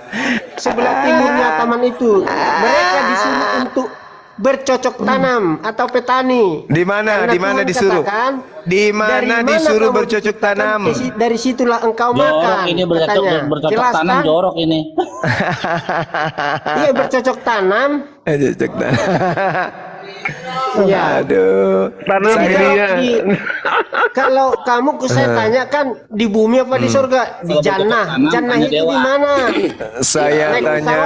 Sebelah timurnya taman itu. Mereka disuruh untuk bercocok tanam atau petani. Di mana? Karena Di mana Tuhan disuruh? katakan, Di mana dari disuruh kamu bercocok diciptakan, tanam? Dari situlah engkau Jorok makan. ini katanya. bercocok Jelas, tanam kan? jorok ini. Iya, bercocok tanam. Bercocok tanam. Ya. Aduh. Tanam Jadi ininya. kalau kamu saya tanya kan di bumi apa di surga? Di jannah. Jannah itu di mana? Saya Naik tanya.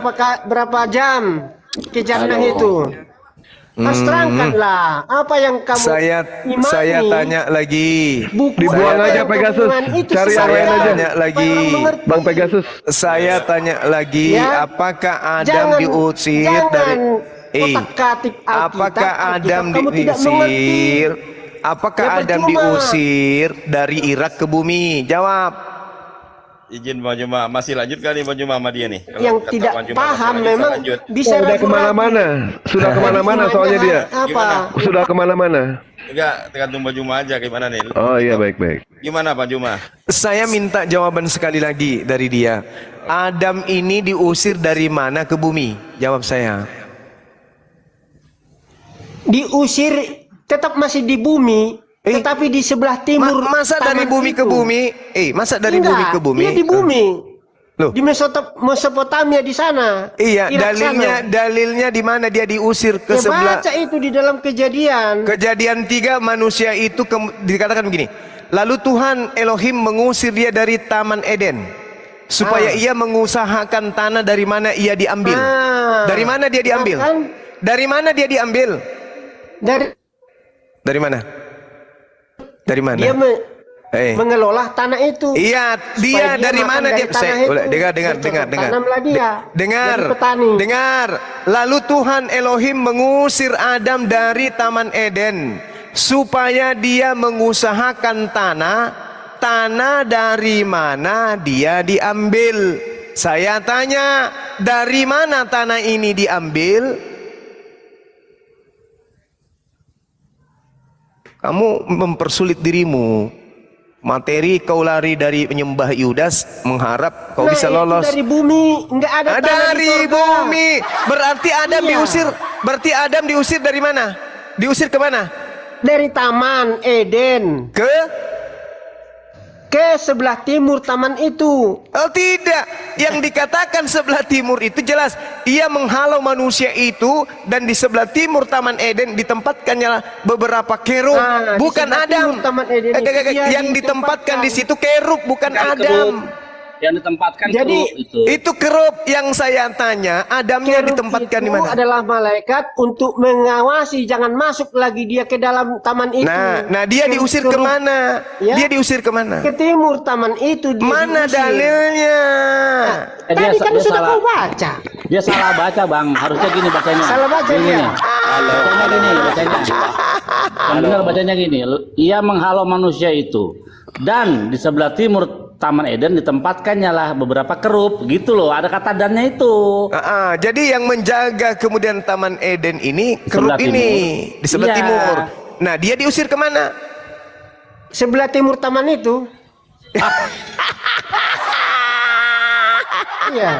pesawat berapa jam ke jannah itu? Mas terangkanlah apa yang kamu imani. Saya tanya lagi. Buku Dibuang apa aja yang Pegasus. kamu imani itu Cari yang saya. lain aja. Tanya lagi. Orang mengerti. Bang Pegasus. Saya tanya lagi, Ya. apakah Adam diusir dari otak-atik Alkitab, apakah Adam kamu tidak mengerti. diusir? Apakah Ya, Adam percuma. diusir dari Irak ke bumi? Jawab. Izin Bang Juma, masih lanjut kali Bang Juma sama dia nih. Kalau Yang kata tidak Bang Juma masih paham lanjut, memang saya lanjut. bisa Sudah ragu-ragu. kemana-mana. Sudah kemana-mana soalnya dia. Apa? Sudah kemana-mana. Enggak, tergantung Bang Juma aja gimana nih. Oh iya, baik-baik. Gimana Bang Juma? Saya minta jawaban sekali lagi dari dia. Adam ini diusir dari mana ke bumi? Jawab saya. Diusir tetap masih di bumi, tetapi di sebelah timur. Masa dari taman bumi ke itu. bumi? Masa dari Enggak, bumi ke bumi? Dia di bumi. Loh. Di Mesopotamia di sana. Iya, Irak sana. dalilnya di mana dia diusir ke Ya, sebelah? baca itu di dalam Kejadian. Kejadian 3 manusia itu dikatakan begini. Lalu Tuhan Elohim mengusir dia dari Taman Eden supaya ia mengusahakan tanah dari mana ia diambil. Dari mana dia diambil? Bahkan Dari mana dia diambil? dari Dari mana? Dari mana? dia mengelola tanah itu. Iya, dia Supaya dari makan mana dari dia? tanah itu. Dengar. Tanamlah dia. Dengar. Jadi petani. Dengar. Lalu Tuhan Elohim mengusir Adam dari Taman Eden supaya dia mengusahakan tanah dari mana dia diambil. Saya tanya, dari mana tanah ini diambil? Kamu mempersulit dirimu. Materi kau lari dari menyembah Yudas, mengharap kau bisa itu lolos. dari bumi, enggak ada tanah di Dari surga. bumi. Berarti Adam Iya. diusir. Berarti Adam diusir dari mana? Diusir ke mana? Dari Taman Eden ke sebelah timur taman itu. Oh tidak, yang dikatakan sebelah timur itu jelas ia menghalau manusia itu, dan di sebelah timur Taman Eden ditempatkannya beberapa kerub, Di bukan sebelah Adam. timur Taman Eden itu dia Yang ditempatkan di situ kerub, bukan Adam. Yang ditempatkan Jadi, kerub itu. Itu kerub yang saya tanya, Adamnya Kerub ditempatkan di itu mana? adalah malaikat untuk mengawasi jangan masuk lagi dia ke dalam taman itu. Nah dia diusir Kerub- kemana? Ya. Dia diusir kemana? Ke timur taman itu dia Mana diusir. dalilnya? Tadi kan dia sudah salah. kau baca. Dia salah baca Bang, harusnya gini bacanya. Salah baca Gini dia. nih. Bacanya gini, bacanya. Yang benar bacanya gini. Ia menghalau manusia itu, dan di sebelah timur Taman Eden ditempatkannya lah beberapa kerub, gitu loh. Ada kata dannya itu. Jadi yang menjaga kemudian Taman Eden ini kerub Sebelah ini timur. di sebelah Iya. timur. Nah dia diusir kemana? Sebelah timur taman itu. Iya.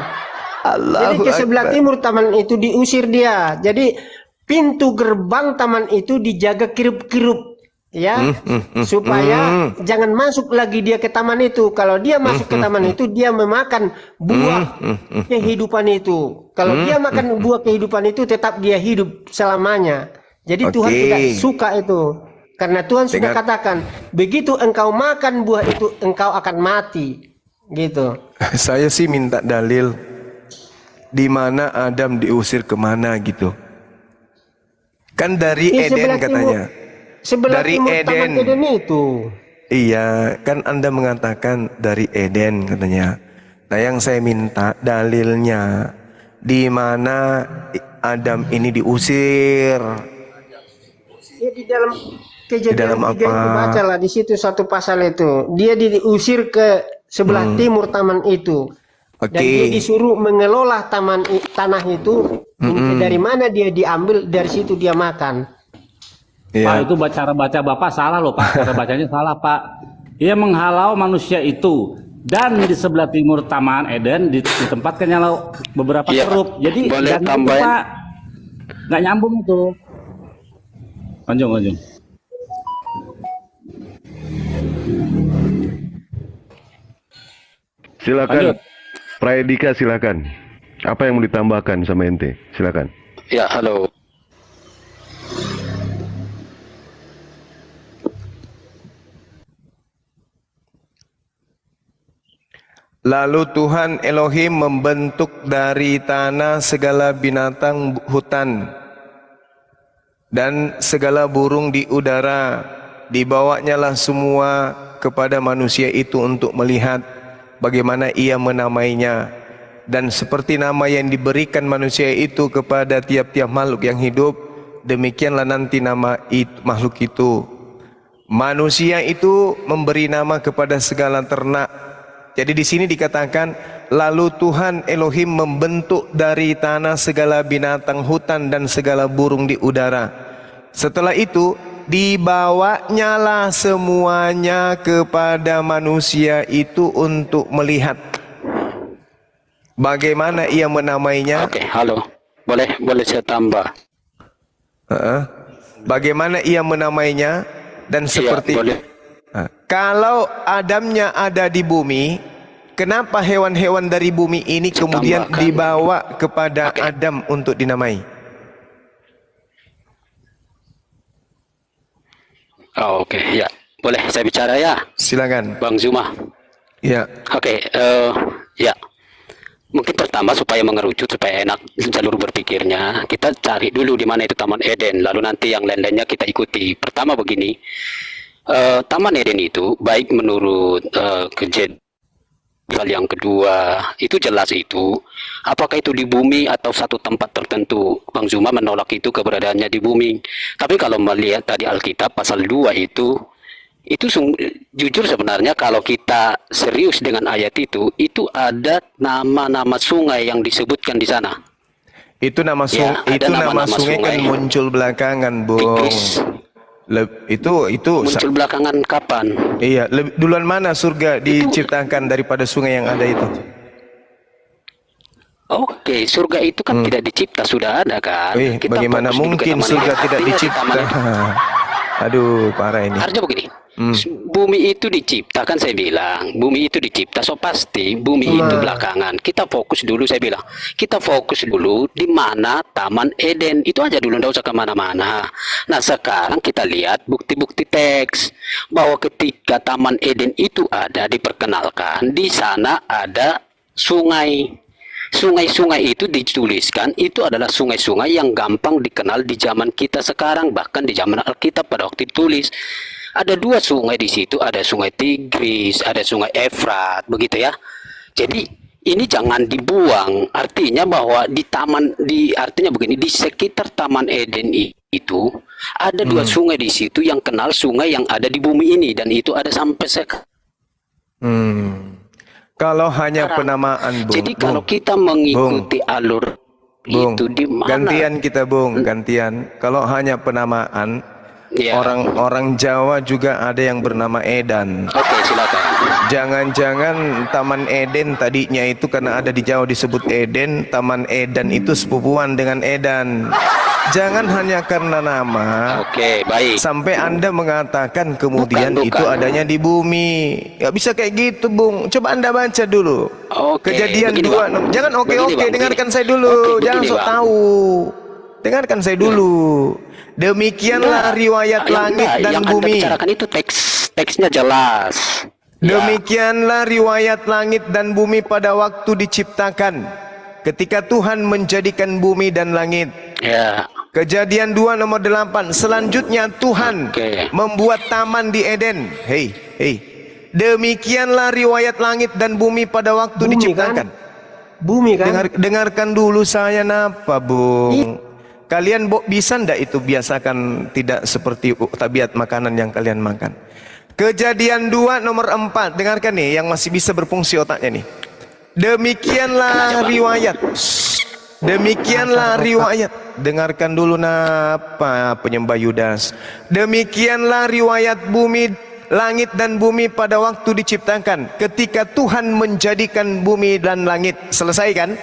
Jadi ke sebelah timur taman itu diusir dia. Jadi pintu gerbang taman itu dijaga kirub-kirub, ya, supaya jangan masuk lagi dia ke taman itu. Kalau dia masuk ke taman itu, dia memakan buah kehidupan itu. Kalau dia makan buah kehidupan itu, tetap dia hidup selamanya. Jadi Tuhan tidak suka itu. Karena Tuhan sudah katakan, begitu engkau makan buah itu, engkau akan mati. Gitu. Saya sih minta dalil di mana Adam diusir kemana gitu. Kan dari Eden sebelah katanya. Sebelah Dari timur Eden. taman Eden itu. Iya, kan Anda mengatakan dari Eden katanya. Nah, yang saya minta dalilnya di mana Adam ini diusir. Ya, di dalam Kejadian Di dalam 3 itu apa? bacalah di situ satu pasal itu. Dia diusir ke sebelah timur taman itu. Dan dia disuruh mengelola tanah itu. Dari mana dia diambil, dari situ dia makan. Pak, itu cara baca Bapak salah loh Pak. Cara bacanya salah Pak. Ia menghalau manusia itu, dan di sebelah timur Taman Eden ditempatkannya beberapa kerub. Jadi boleh dan itu, tambahin? Pak, nggak nyambung itu. Lanjut. Silakan. Lanjut. Praedika silakan. Apa yang mau ditambahkan sama ente? Silakan. Ya, halo. Lalu Tuhan Elohim membentuk dari tanah segala binatang hutan dan segala burung di udara. Dibawanyalah semua kepada manusia itu untuk melihat bagaimana ia menamainya. Dan seperti nama yang diberikan manusia itu kepada tiap-tiap makhluk yang hidup, demikianlah nanti nama makhluk itu. Manusia itu memberi nama kepada segala ternak. Jadi di sini dikatakan, lalu Tuhan Elohim membentuk dari tanah segala binatang hutan dan segala burung di udara. Setelah itu dibawanyalah semuanya kepada manusia itu untuk melihat bagaimana ia menamainya. Oke, halo. Boleh saya tambah. Bagaimana ia menamainya dan seperti boleh. Kalau Adamnya ada di bumi, kenapa hewan-hewan dari bumi ini kemudian dibawa kepada Adam untuk dinamai? Oh, oke, ya. Boleh saya bicara ya? Silakan. Bang Zuma. Ya. Oke, ya. Mungkin pertama supaya mengerucut, supaya enak jalur berpikirnya, kita cari dulu di mana itu Taman Eden, lalu nanti yang lain-lainnya kita ikuti. Pertama begini, Taman Eden itu baik menurut kejadian yang kedua itu jelas itu apakah itu di bumi atau satu tempat tertentu. Bang Zuma menolak itu keberadaannya di bumi. Tapi kalau melihat tadi Alkitab pasal 2 itu jujur sebenarnya kalau kita serius dengan ayat itu ada nama-nama sungai yang disebutkan di sana. Itu nama sungai, ya, itu nama sungai kan muncul belakangan, Bung. Itu muncul belakangan kapan? Iya, duluan mana surga diciptakan daripada sungai yang ada itu? Oke, surga itu kan tidak dicipta, sudah ada kan? Kita bagaimana mungkin surga tidak dicipta? Aduh, parah ini. Artinya begini, bumi itu dicipta, kan saya bilang, bumi itu dicipta, so pasti bumi itu belakangan. Kita fokus dulu, saya bilang, kita fokus dulu di mana Taman Eden, itu aja dulu, nggak usah kemana-mana. Nah sekarang kita lihat bukti-bukti teks, bahwa ketika Taman Eden itu ada, diperkenalkan, di sana ada sungai. Sungai-sungai itu dituliskan, itu adalah sungai-sungai yang gampang dikenal di zaman kita sekarang, bahkan di zaman Alkitab pada waktu ditulis. Ada 2 sungai di situ, ada sungai Tigris, ada sungai Efrat, begitu ya. Jadi ini jangan dibuang, artinya bahwa artinya begini, di sekitar Taman Eden itu ada 2 sungai di situ yang kenal sungai yang ada di bumi ini, dan itu ada sampai sekarang. Kalau hanya penamaan, Bung. Jadi kalau kita mengikuti alur itu di mana? Gantian kita, Bung, gantian. Kalau hanya penamaan, orang Jawa juga ada yang bernama Edan. Oke, silakan. Jangan-jangan Taman Eden tadinya itu karena ada di Jawa disebut Eden, Taman Edan itu sepupuan dengan Edan. Jangan hanya karena nama. Oke, baik. Sampai Anda mengatakan kemudian itu adanya di bumi. Gak bisa kayak gitu, Bung. Coba Anda baca dulu. Kejadian 2. Jangan dengarkan saya dulu. Jangan sok tahu. Dengarkan saya dulu. Demikianlah riwayat langit dan bumi. Yang Anda bicarakan itu teksnya jelas. Demikianlah riwayat langit dan bumi pada waktu diciptakan, ketika Tuhan menjadikan bumi dan langit. Ya. Kejadian 2 nomor 8. Selanjutnya Tuhan membuat taman di Eden. Hei. Demikianlah riwayat langit dan bumi pada waktu diciptakan. Bumi kan? Dengarkan dulu saya napa, Bung. Kalian bisa ndak itu biasakan tidak seperti tabiat makanan yang kalian makan. Kejadian 2 nomor 4. Dengarkan nih yang masih bisa berfungsi otaknya nih. Demikianlah riwayat. Demikianlah riwayat. Dengarkan dulu napa penyembah Yudas. Demikianlah riwayat bumi, langit dan bumi pada waktu diciptakan, ketika Tuhan menjadikan bumi dan langit. Selesai kan?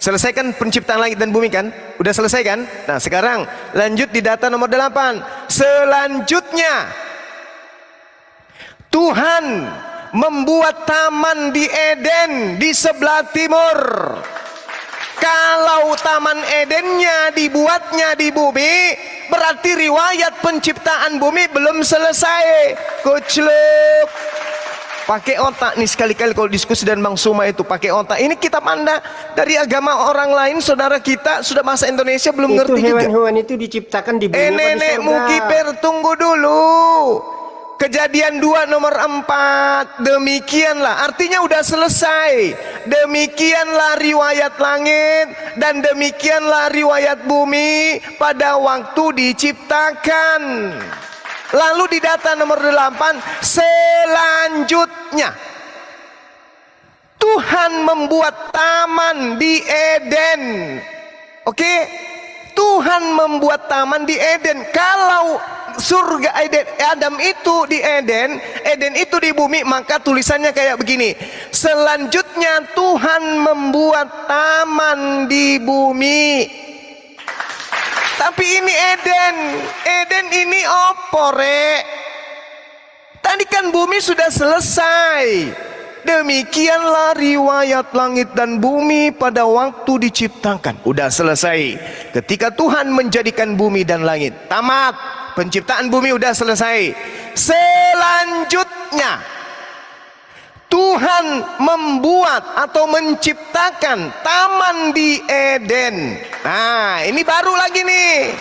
Selesaikan penciptaan langit dan bumi kan? Udah selesai kan? Nah sekarang lanjut di data nomor 8. Selanjutnya Tuhan membuat taman di Eden di sebelah timur. Kalau Taman Edennya dibuatnya di bumi, berarti riwayat penciptaan bumi belum selesai. Kucluk. Pakai otak nih sekali-kali kalau diskusi dan Bang Suma itu pakai otak. Ini kitab Anda dari agama orang lain, saudara kita sudah bahasa Indonesia belum Itu ngerti juga. hewan-hewan itu diciptakan di bumi apa di Nenekmu surga? kiper, tunggu dulu. Kejadian 2 nomor 4. Demikianlah, artinya udah selesai. Demikianlah riwayat langit dan demikianlah riwayat bumi pada waktu diciptakan. Lalu di data nomor 8, selanjutnya Tuhan membuat taman di Eden. Oke? Tuhan membuat taman di Eden. Kalau surga Eden, Adam itu di Eden, Eden itu di bumi, maka tulisannya kayak begini. Selanjutnya Tuhan membuat taman di bumi. Tapi ini Eden. Eden ini opo, Rek? Tadi kan bumi sudah selesai. Demikianlah riwayat langit dan bumi pada waktu diciptakan. Udah selesai. Ketika Tuhan menjadikan bumi dan langit, tamat. Penciptaan bumi udah selesai. Selanjutnya Tuhan membuat atau menciptakan taman di Eden. Nah, ini baru lagi nih.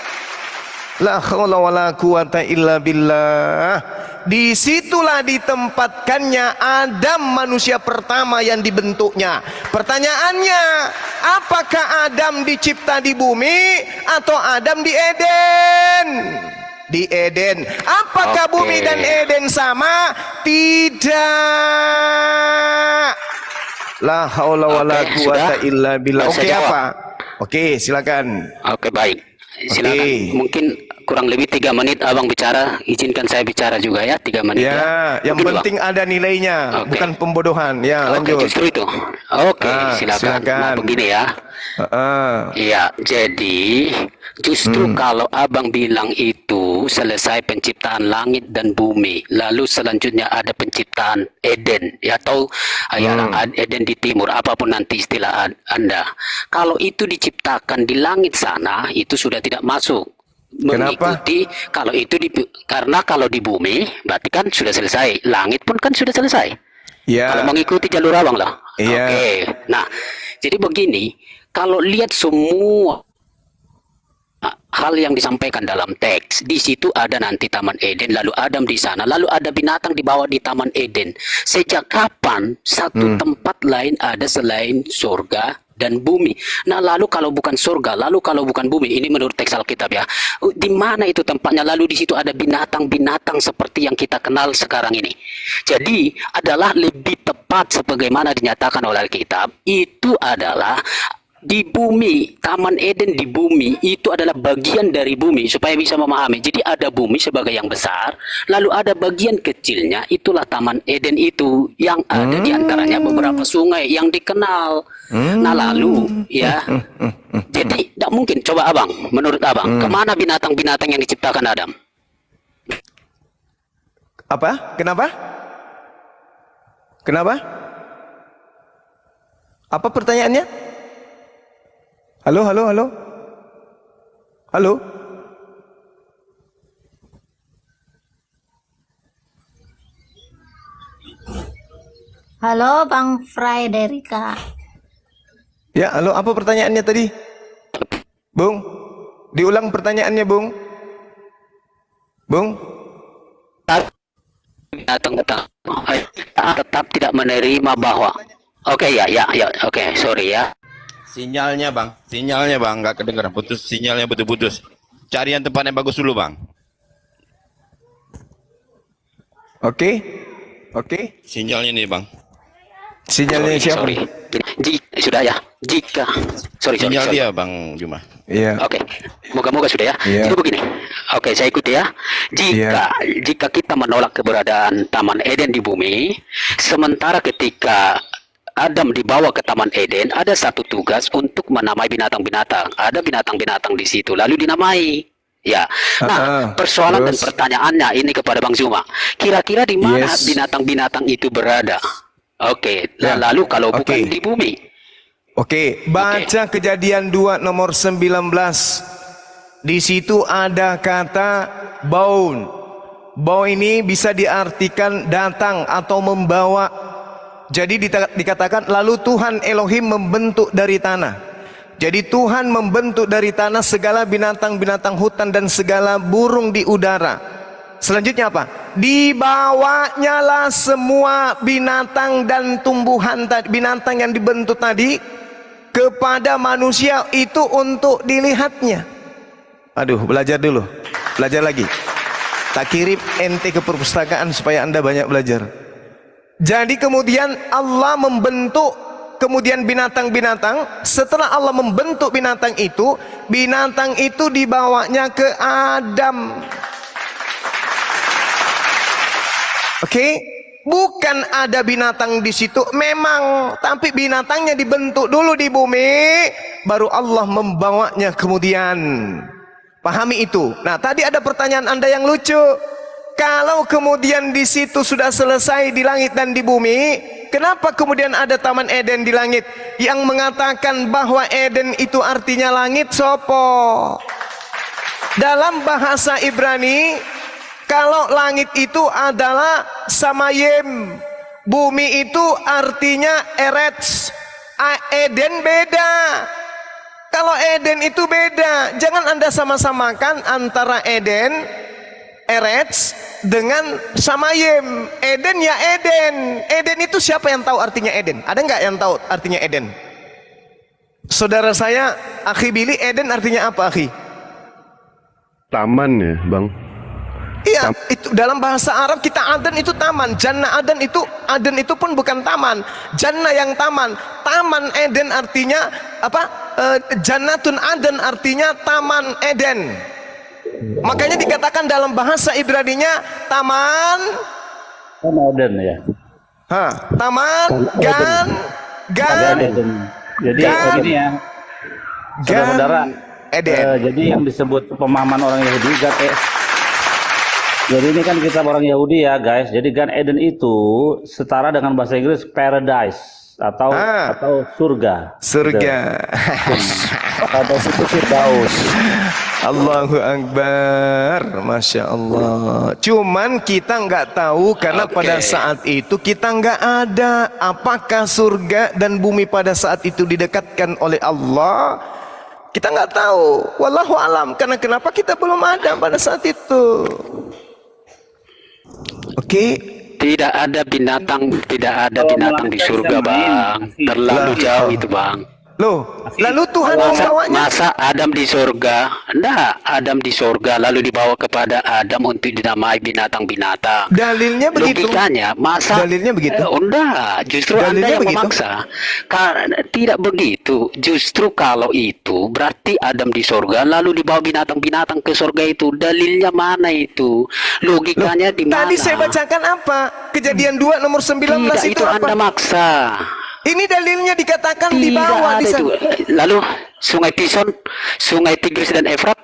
La haula wala quwata illa billah. Disitulah ditempatkannya Adam, manusia pertama yang dibentuknya. Pertanyaannya, apakah Adam dicipta di bumi atau Adam di Eden? Di Eden. Apakah bumi dan Eden sama? Tidak. La haula wala quwata illa billah. Oke, apa? Oke, silakan. Oke, baik. Silakan. Mungkin kurang lebih 3 menit Abang bicara. Izinkan saya bicara juga ya, 3 menit. Ya, yang Begitu, penting Bang? ada nilainya, bukan pembodohan. Ya, Oke, lanjut. justru itu. Oke, silakan. Nah, begini ya. Iya, jadi justru kalau Abang bilang itu selesai penciptaan langit dan bumi, lalu selanjutnya ada penciptaan Eden, ya, atau ya, Eden di timur, apapun nanti istilah Anda. Kalau itu diciptakan di langit sana, itu sudah tidak masuk. Mengikuti kalau itu karena kalau di bumi berarti kan sudah selesai, langit pun kan sudah selesai. Ya. Kalau mengikuti jalur Abang lah. Iya. Oke. Nah, jadi begini, kalau lihat semua hal yang disampaikan dalam teks, di situ ada nanti Taman Eden, lalu Adam di sana, lalu ada binatang dibawa di Taman Eden. Sejak kapan satu tempat lain ada selain surga dan bumi? Nah, lalu kalau bukan surga, lalu kalau bukan bumi, ini menurut teks Alkitab ya, di mana itu tempatnya? Lalu di situ ada binatang-binatang seperti yang kita kenal sekarang ini. Jadi adalah lebih tepat sebagaimana dinyatakan oleh Alkitab, itu adalah di bumi. Taman Eden di bumi itu adalah bagian dari bumi, supaya bisa memahami. Jadi ada bumi sebagai yang besar, lalu ada bagian kecilnya, itulah Taman Eden itu, yang ada di antaranya beberapa sungai yang dikenal. Nah, lalu ya, jadi tidak mungkin. Coba Abang, menurut Abang, kemana binatang-binatang yang diciptakan Adam? Apa? Kenapa? Kenapa? Apa pertanyaannya? Halo, halo, halo. Halo. Halo, Bang Frederika. Ya, halo, apa pertanyaannya tadi? Bung, diulang pertanyaannya, Bung. Bung. Binatang-binatang tetap tidak menerima bahwa oke, oke, sorry ya. Sinyalnya bang, nggak kedengeran, putus sinyalnya, putus. Cari yang tempat yang bagus dulu bang. Oke. Sinyalnya nih bang. Sinyalnya siapa? Sorry. Sudah ya. Jika sinyal dia bang Juma. Iya. Oke. Moga-moga sudah ya. Iya. Jadi begini. Oke, saya ikuti ya. Jika kita menolak keberadaan Taman Eden di bumi, sementara ketika Adam dibawa ke Taman Eden, ada satu tugas untuk menamai binatang-binatang. Ada binatang-binatang di situ, lalu dinamai. Ya. Nah, persoalan dan pertanyaannya ini kepada Bang Zuma. Kira-kira di mana binatang-binatang itu berada? Oke. Lalu kalau bukan di bumi? Oke, baca Kejadian 2 nomor 19. Di situ ada kata baun. Bau ini bisa diartikan datang atau membawa. Jadi dikatakan lalu Tuhan Elohim membentuk dari tanah. Jadi Tuhan membentuk dari tanah segala binatang-binatang hutan dan segala burung di udara. Selanjutnya apa? Dibawanya lah semua binatang dan tumbuhan tadi, binatang yang dibentuk tadi kepada manusia itu untuk dilihatnya. Aduh, belajar dulu. Belajar lagi. Tak kirim ente ke perpustakaan supaya Anda banyak belajar. Jadi kemudian Allah membentuk kemudian binatang-binatang. Setelah Allah membentuk binatang itu dibawanya ke Adam. Oke, bukan ada binatang di situ memang, tapi binatangnya dibentuk dulu di bumi, baru Allah membawanya kemudian. Pahami itu. Nah, tadi ada pertanyaan Anda yang lucu. Kalau kemudian di situ sudah selesai di langit dan di bumi, kenapa kemudian ada Taman Eden di langit? Yang mengatakan bahwa Eden itu artinya langit, sopo? Dalam bahasa Ibrani, kalau langit itu adalah samayim, bumi itu artinya eretz, Eden beda. Kalau Eden itu beda, jangan Anda sama-samakan antara Eden, eretz dengan samayim. Eden ya Eden. Eden itu siapa yang tahu artinya Eden? Ada nggak yang tahu artinya Eden? Saudara saya, Akhi Billy, Eden artinya apa, Akhi? Taman ya, Bang. Iya, itu dalam bahasa Arab kita Aden itu taman. Jannah Aden itu pun bukan taman. Jannah yang taman. Taman Eden artinya apa? Jannatun Aden artinya taman Eden. Makanya dikatakan dalam bahasa Ibraninya taman Eden ya. Taman gan. Jadi ini ya. Saudara-saudara, jadi yang disebut pemahaman orang Yahudi jadi ini kan kita orang Yahudi ya guys. Jadi Gan Eden itu setara dengan bahasa Inggris paradise atau surga. Surga. Atau situ Firdaus. Allahu Akbar, Masya Allah. Cuman kita nggak tahu karena pada saat itu kita nggak ada. Apakah surga dan bumi pada saat itu didekatkan oleh Allah? Kita nggak tahu. Wallahu alam. Karena kenapa kita belum ada pada saat itu? Oke. Tidak ada binatang di surga, Bang. Terlalu jauh itu, Bang. Loh, lalu Tuhan membawanya. Masa Adam di surga? Enggak, Adam di surga lalu dibawa kepada Adam untuk dinamai binatang-binatang. Dalilnya begitu. Logikanya, masa dalilnya begitu? Enggak, justru dalilnya Anda yang begitu? memaksa. Tidak begitu. Justru kalau itu berarti Adam di surga lalu dibawa binatang-binatang ke surga itu. Dalilnya mana itu? Logikanya di mana? Tadi saya bacakan apa? Kejadian 2 nomor 19 Tidak, itu apa? Anda maksa. Ini dalilnya dikatakan di Tidak bawah ada di itu. sana. Lalu Sungai Pison, Sungai Tigris dan Efrat.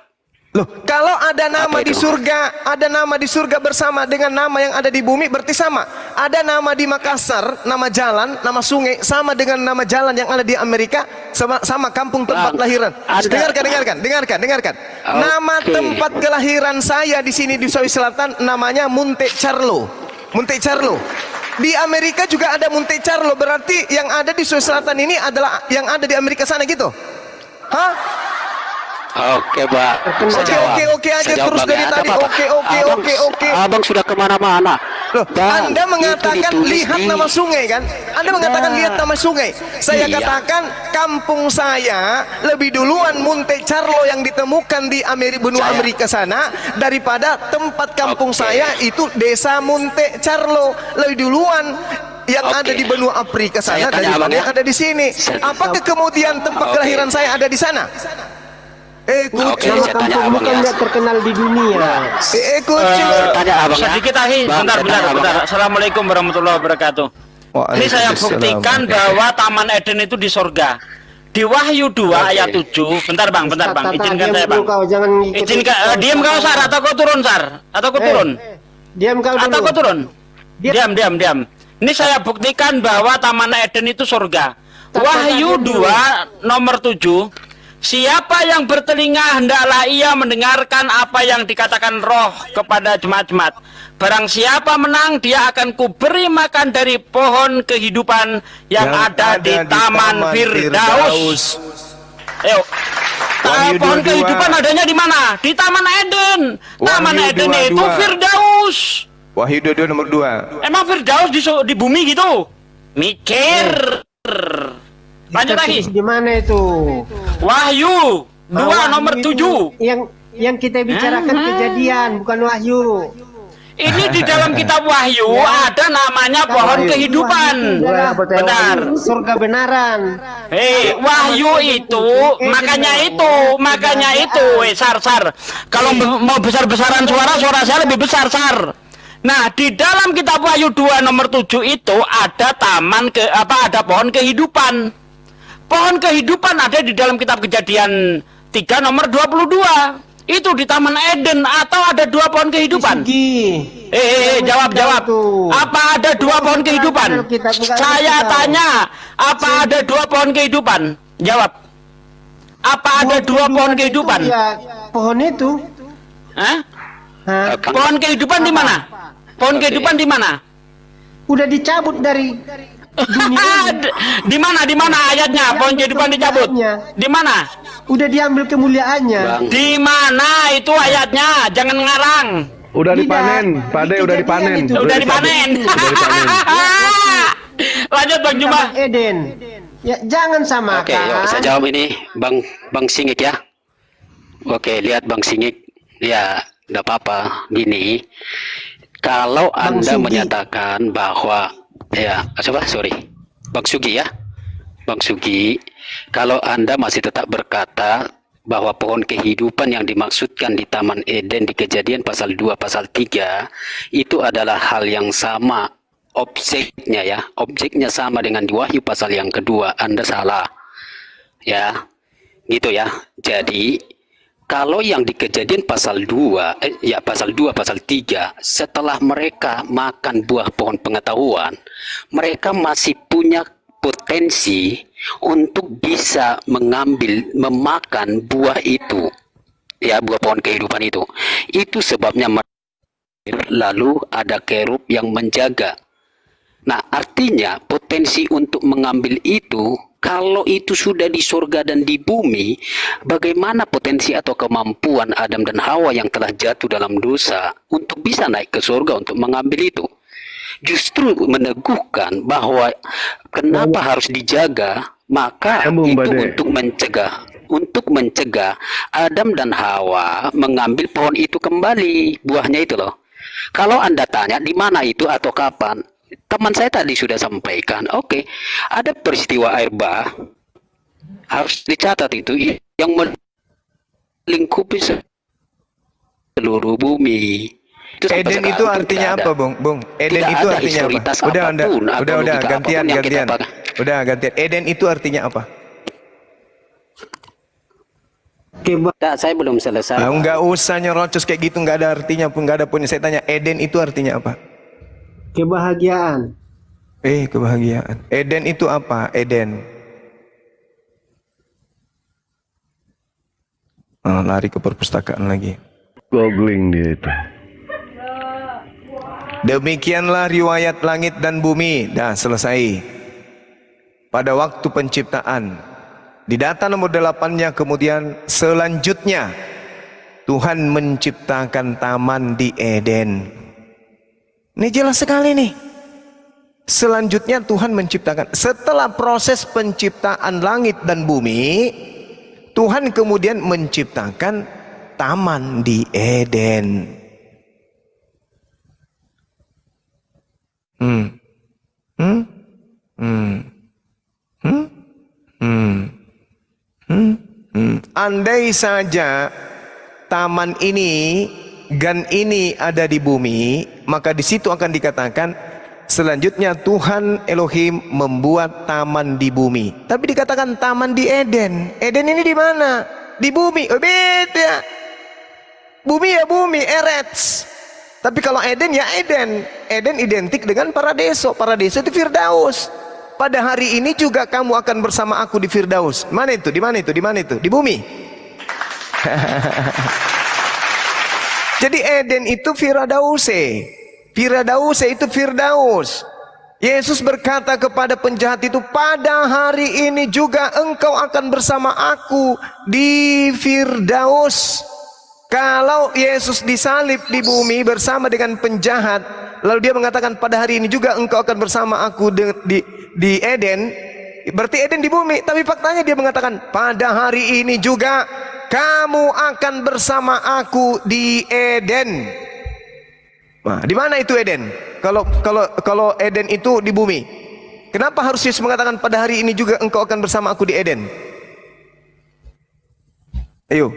Loh, kalau ada nama di surga, ada nama di surga bersama dengan nama yang ada di bumi berarti sama. Ada nama di Makassar, nama jalan, nama sungai sama dengan nama jalan yang ada di Amerika, sama kampung tempat kelahiran. Dengarkan. Nama tempat kelahiran saya di sini di Sulawesi Selatan namanya Monte Carlo. Di Amerika juga ada Monte Carlo, berarti yang ada di Sulawesi Selatan ini adalah yang ada di Amerika sana gitu? Hah? Oke, Pak. Oke aja terus dari tadi. Oke. Abang sudah kemana-mana. Loh, Bang, Anda mengatakan lihat nama sungai kan? Anda mengatakan lihat nama sungai. Saya katakan kampung saya lebih duluan Monte Carlo yang ditemukan di benua Amerika sana daripada tempat kampung saya itu desa Monte Carlo lebih duluan yang ada di benua Afrika sana daripada yang ada di sini. Apakah kemudian tempat kelahiran saya ada di sana? Nama kampung bukan nggak terkenal di dunia. Tanya abang. Sedikit lagi, bentar. Assalamualaikum warahmatullahi wabarakatuh. Ini saya buktikan bahwa Taman Eden itu di surga. Di Wahyu 2 ayat 7. Bentar bang. Izinkan saya bang. Izinkan. Diam kau Sar atau kau turun Sar? Atau kau turun? Diam kau dulu. Atau kau turun? Diam. Ini saya buktikan bahwa Taman Eden itu surga. Wahyu 2 nomor 7. Siapa yang bertelinga hendaklah ia mendengarkan apa yang dikatakan Roh kepada jemaat-jemaat. Barang siapa menang, dia akan kuberi makan dari pohon kehidupan yang ada di Taman Firdaus. Ayo. Pohon kehidupan adanya di mana? Di Taman Eden. Taman Eden itu Firdaus. Wahyu 22 nomor 2. Emang Firdaus di bumi gitu? Mikir. Lanjut lagi. Di mana itu? Wahyu 2 nomor 7. Yang kita bicarakan Kejadian, bukan Wahyu. Ini di dalam kitab Wahyu ada namanya pohon kehidupan. Benar. Surga benaran. Wahyu itu makanya itu, sar. Kalau mau besar-besaran suara saya lebih besar, sar. Nah, di dalam kitab Wahyu 2 nomor 7 itu ada ada pohon kehidupan. Pohon kehidupan ada di dalam kitab Kejadian 3 nomor 22. Itu di Taman Eden atau ada 2 pohon kehidupan? Jawab. Apa ada 2 pohon kehidupan? Saya tanya, apa ada 2 pohon kehidupan? Jawab. Apa ada 2 pohon kehidupan? Pohon itu. Pohon kehidupan di mana? Pohon kehidupan di mana? Udah dicabut dari Di mana ayatnya? Pohon kehidupan dicabut. Di mana? Udah diambil kemuliaannya. Di mana itu ayatnya? Jangan ngarang. Udah dipanen, Pade udah dipanen. Udah dipanen. Lanjut Bang Juma. Eden. Ya, jangan samakan. Oke, yuk, saya jawab ini, Bang Singik ya. Oke, lihat Bang Singik. Ya, enggak apa-apa. Gini, kalau Anda menyatakan bahwa Bang Sugi ya. Bang Sugi, kalau Anda masih tetap berkata bahwa pohon kehidupan yang dimaksudkan di Taman Eden di Kejadian pasal 2 pasal 3 itu adalah hal yang sama objeknya ya, objeknya sama dengan di Wahyu pasal yang kedua, Anda salah ya, gitu ya. Jadi kalau yang di Kejadian pasal 2 pasal 2 pasal 3, setelah mereka makan buah pohon pengetahuan, mereka masih punya potensi untuk bisa memakan buah itu ya, buah pohon kehidupan itu. Itu sebabnya lalu ada kerub yang menjaga. Nah, artinya potensi untuk mengambil itu, kalau itu sudah di surga dan di bumi, bagaimana potensi atau kemampuan Adam dan Hawa yang telah jatuh dalam dosa untuk bisa naik ke surga untuk mengambil itu? Justru meneguhkan bahwa kenapa harus dijaga, maka itu untuk mencegah Adam dan Hawa mengambil pohon itu kembali, buahnya itu loh. Kalau Anda tanya di mana itu atau kapan, teman saya tadi sudah sampaikan. Oke, ada peristiwa air bah, harus dicatat itu yang melingkupi seluruh bumi. Eden itu artinya apa, Bung? Eden itu artinya apa? Udah, gantian. Udah, gantian. Eden itu artinya apa? Saya belum selesai. Enggak usah nyerocos kayak gitu, enggak ada artinya pun, enggak ada pun. Saya tanya, Eden itu artinya apa? Kebahagiaan. Kebahagiaan. Eden itu apa? Eden. Lari ke perpustakaan lagi. Googling dia itu. Demikianlah riwayat langit dan bumi. Dah selesai. Pada waktu penciptaan. Di data nomor 8-nya kemudian selanjutnya Tuhan menciptakan taman di Eden. Ini jelas sekali nih. Selanjutnya Tuhan menciptakan. Setelah proses penciptaan langit dan bumi, Tuhan kemudian menciptakan taman di Eden. Andai saja taman ini gan ini ada di bumi, maka di situ akan dikatakan selanjutnya Tuhan Elohim membuat taman di bumi. Tapi dikatakan taman di Eden. Eden ini di mana? Di bumi. Oh, beda. Bumi ya bumi, Eretz. Tapi kalau Eden ya Eden. Eden identik dengan paradiso. Paradiso itu Firdaus. pada hari ini juga kamu akan bersama aku di Firdaus. Mana itu? Di mana itu? Di mana itu? Di bumi. Jadi Eden itu Firdause. Firdause itu Firdaus. Yesus berkata kepada penjahat itu, pada hari ini juga engkau akan bersama aku di Firdaus. Kalau Yesus disalib di bumi bersama dengan penjahat, lalu dia mengatakan pada hari ini juga engkau akan bersama aku di Eden, berarti Eden di bumi. Tapi faktanya dia mengatakan pada hari ini juga kamu akan bersama aku di Eden. Nah, di mana itu Eden? Kalau Eden itu di bumi, kenapa harus Yesus mengatakan pada hari ini juga engkau akan bersama aku di Eden? Ayo,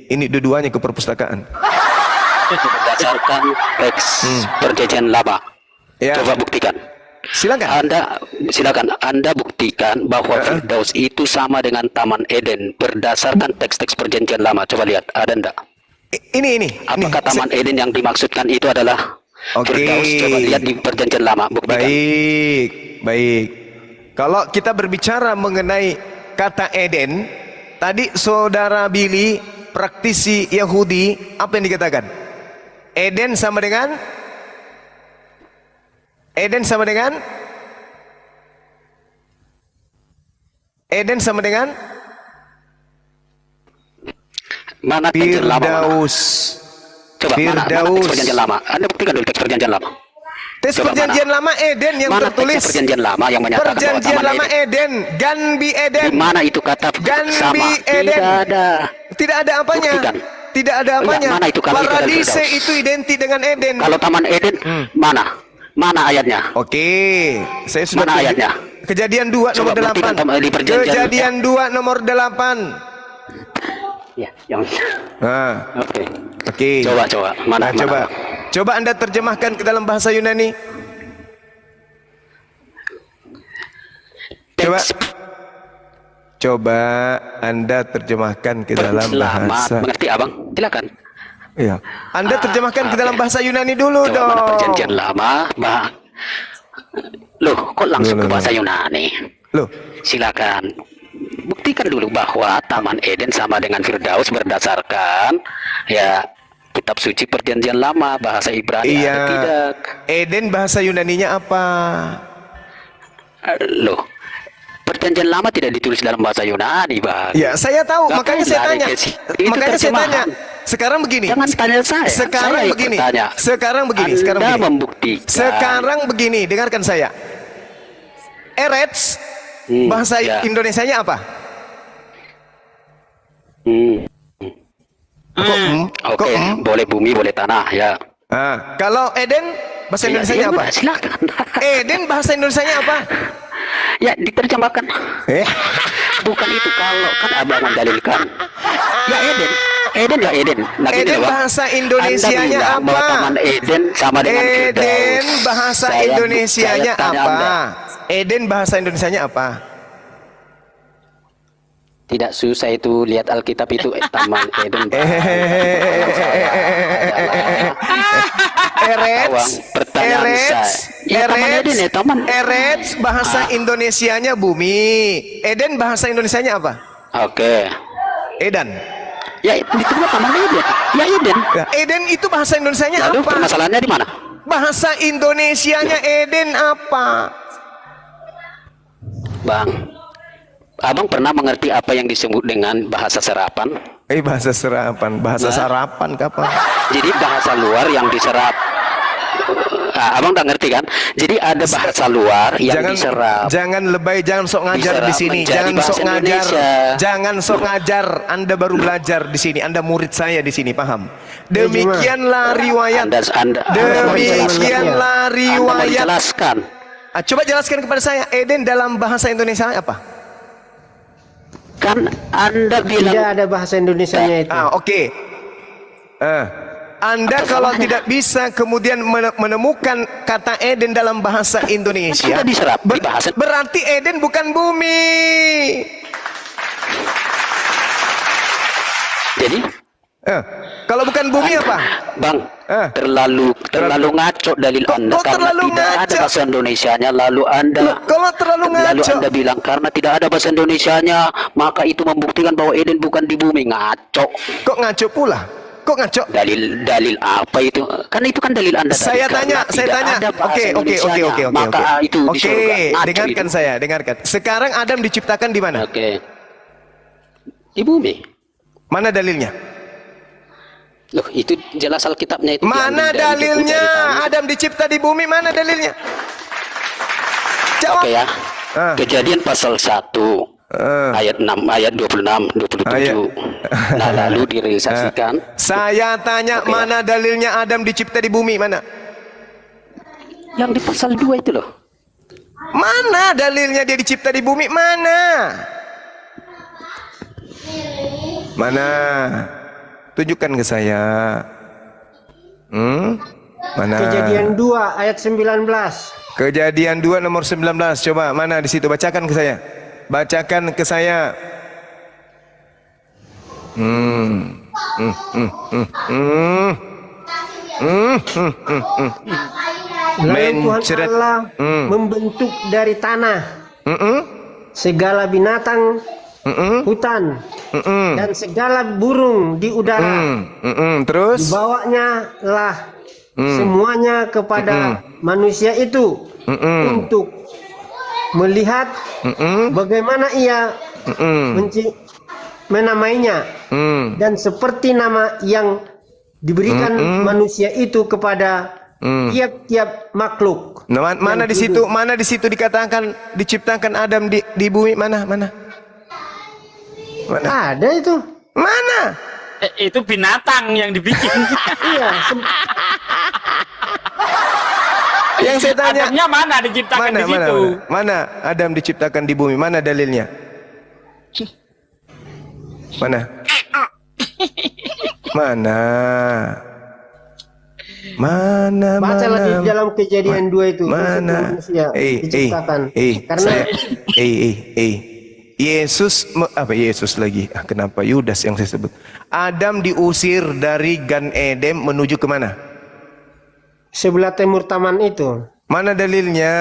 ini dua-duanya ke perpustakaan. Berdasarkan teks Perjanjian Lama. Ya. Coba buktikan. Silakan. Anda buktikan bahwa Firdaus itu sama dengan Taman Eden berdasarkan teks-teks Perjanjian Lama. Coba lihat, ada enggak? Ini. Apakah Taman Eden yang dimaksudkan itu adalah Firdaus? Coba lihat di Perjanjian Lama, buktikan. Baik. Kalau kita berbicara mengenai kata Eden, tadi saudara Billy, praktisi Yahudi, apa yang dikatakan? Eden sama dengan mana Perjanjian Lama? Coba mana teks Perjanjian Lama? Anda buktikan dulu teks Perjanjian Lama. Teks Perjanjian Lama Eden yang mana tertulis. Teks Perjanjian Lama yang menyatakan Perjanjian Lama Eden, Ganbi Eden. Di mana itu kata sama? Eden. Tidak ada apanya? Buktikan. Tidak ada apanya. Mana itu kalau Paradise itu identik dengan Eden. Kalau Taman Eden mana? Mana ayatnya? Oke, saya sudah mana ayatnya? Kejadian 2 nomor 8. Kejadian 2 nomor 8. Ya, yang. Oke. Coba. Mana? Coba Anda terjemahkan ke dalam bahasa Yunani. Coba Anda terjemahkan ke dalam bahasa. Mengerti, Abang? Silakan. Iya. Anda terjemahkan ke dalam bahasa Yunani dulu dong. Mana Perjanjian Lama, Bang? Loh, kok langsung ke bahasa Yunani? Loh, silakan. Buktikan dulu bahwa Taman Eden sama dengan Firdaus berdasarkan kitab suci Perjanjian Lama, bahasa Ibrani atau tidak. Eden bahasa Yunaninya apa? Loh, Perjanjian Lama tidak ditulis dalam bahasa Yunani, Bang. Ya, saya tahu, makanya saya tanya. Sekarang begini. Jangan tanya saya. Sekarang begini, dengarkan saya. Eretz bahasa Indonesianya apa? Oke, boleh bumi, boleh tanah, ya. Kalau Eden bahasa Indonesianya apa? Silakan. Eden bahasa Indonesianya apa? Ya, diterjemahkan. Bukan itu, kalau kan Abang mendalilkan. Ya Eden. Nah, Eden bahasa Indonesianya apa? Taman Eden sama dengan Eden bahasa Indonesianya apa? Eden bahasa Indonesianya apa? Tidak susah itu, lihat Alkitab itu Taman Eden. Eretz bahasa Indonesianya bumi. Eden bahasa Indonesianya apa? Oke. Edan. Ya, itu Taman Eden. Ya, Eden. Eden itu bahasa Indonesianya apa? Lalu permasalahannya di mana? Bahasa Indonesianya Eden apa? Bang, Abang pernah mengerti apa yang disebut dengan bahasa serapan? Bahasa serapan, sarapan kapan? Jadi bahasa luar yang diserap. Abang udah ngerti kan? Jadi ada bahasa luar yang diserap. Jangan lebay, jangan sok ngajar di sini. Jangan sok ngajar. Anda baru belajar di sini. Anda murid saya di sini, paham? Demikianlah riwayat. Demikianlah riwayat. Jelaskan. Coba jelaskan kepada saya. Eden dalam bahasa Indonesia apa? Kan Anda bilang tidak ada bahasa Indonesianya itu. Oke. Anda kalau tidak bisa kemudian menemukan kata Eden dalam bahasa Indonesia, berarti Eden bukan bumi. Jadi Kalau bukan bumi apa? Bang, terlalu ngaco dalil Anda karena tidak ada bahasa Indonesianya. Lalu Anda Anda bilang karena tidak ada bahasa Indonesianya, maka itu membuktikan bahwa Eden bukan di bumi. Ngaco. Kok ngaco pula? Kok ngaco? Dalil apa itu? Karena itu kan dalil Anda. Saya tanya. Oke. Maka itu di surga. Dengarkan saya, dengarkan. Sekarang Adam diciptakan di mana? Oke. Di bumi. Mana dalilnya? Loh, itu jelas Alkitabnya itu. Mana dalilnya? Adam dicipta di bumi, mana dalilnya? Jawab. Oke ya. Kejadian pasal 1. Ayat 6, ayat 26, 27. Nah, lalu direalisasikan. Saya tanya mana dalilnya Adam dicipta di bumi, mana? Yang di pasal 2 itu loh. Mana dalilnya dia dicipta di bumi? Mana? Mana? Tunjukkan ke saya. Mana? Kejadian 2 ayat 19. Kejadian 2 nomor 19. Coba mana di situ, bacakan ke saya. Bacakan ke saya. Lalu Tuhan Allah membentuk dari tanah segala binatang hutan dan segala burung di udara. Terus dibawanya lah semuanya kepada manusia itu untuk melihat bagaimana ia menamainya dan seperti nama yang diberikan manusia itu kepada tiap-tiap makhluk. Mana di situ? Mana di situ dikatakan diciptakan Adam di bumi? Mana? Ada itu. Mana? Itu binatang yang dibikin. Iya. Yang saya tanya, Adamnya mana diciptakan di situ? Mana Adam diciptakan di bumi? Mana dalilnya? Mana? Bacalah di dalam Kejadian 2 itu. Mana? Diciptakan. Karena Yesus lagi. Kenapa Yudas yang saya sebut? Adam diusir dari Gan Eden menuju ke mana? Sebelah timur taman itu. Mana dalilnya?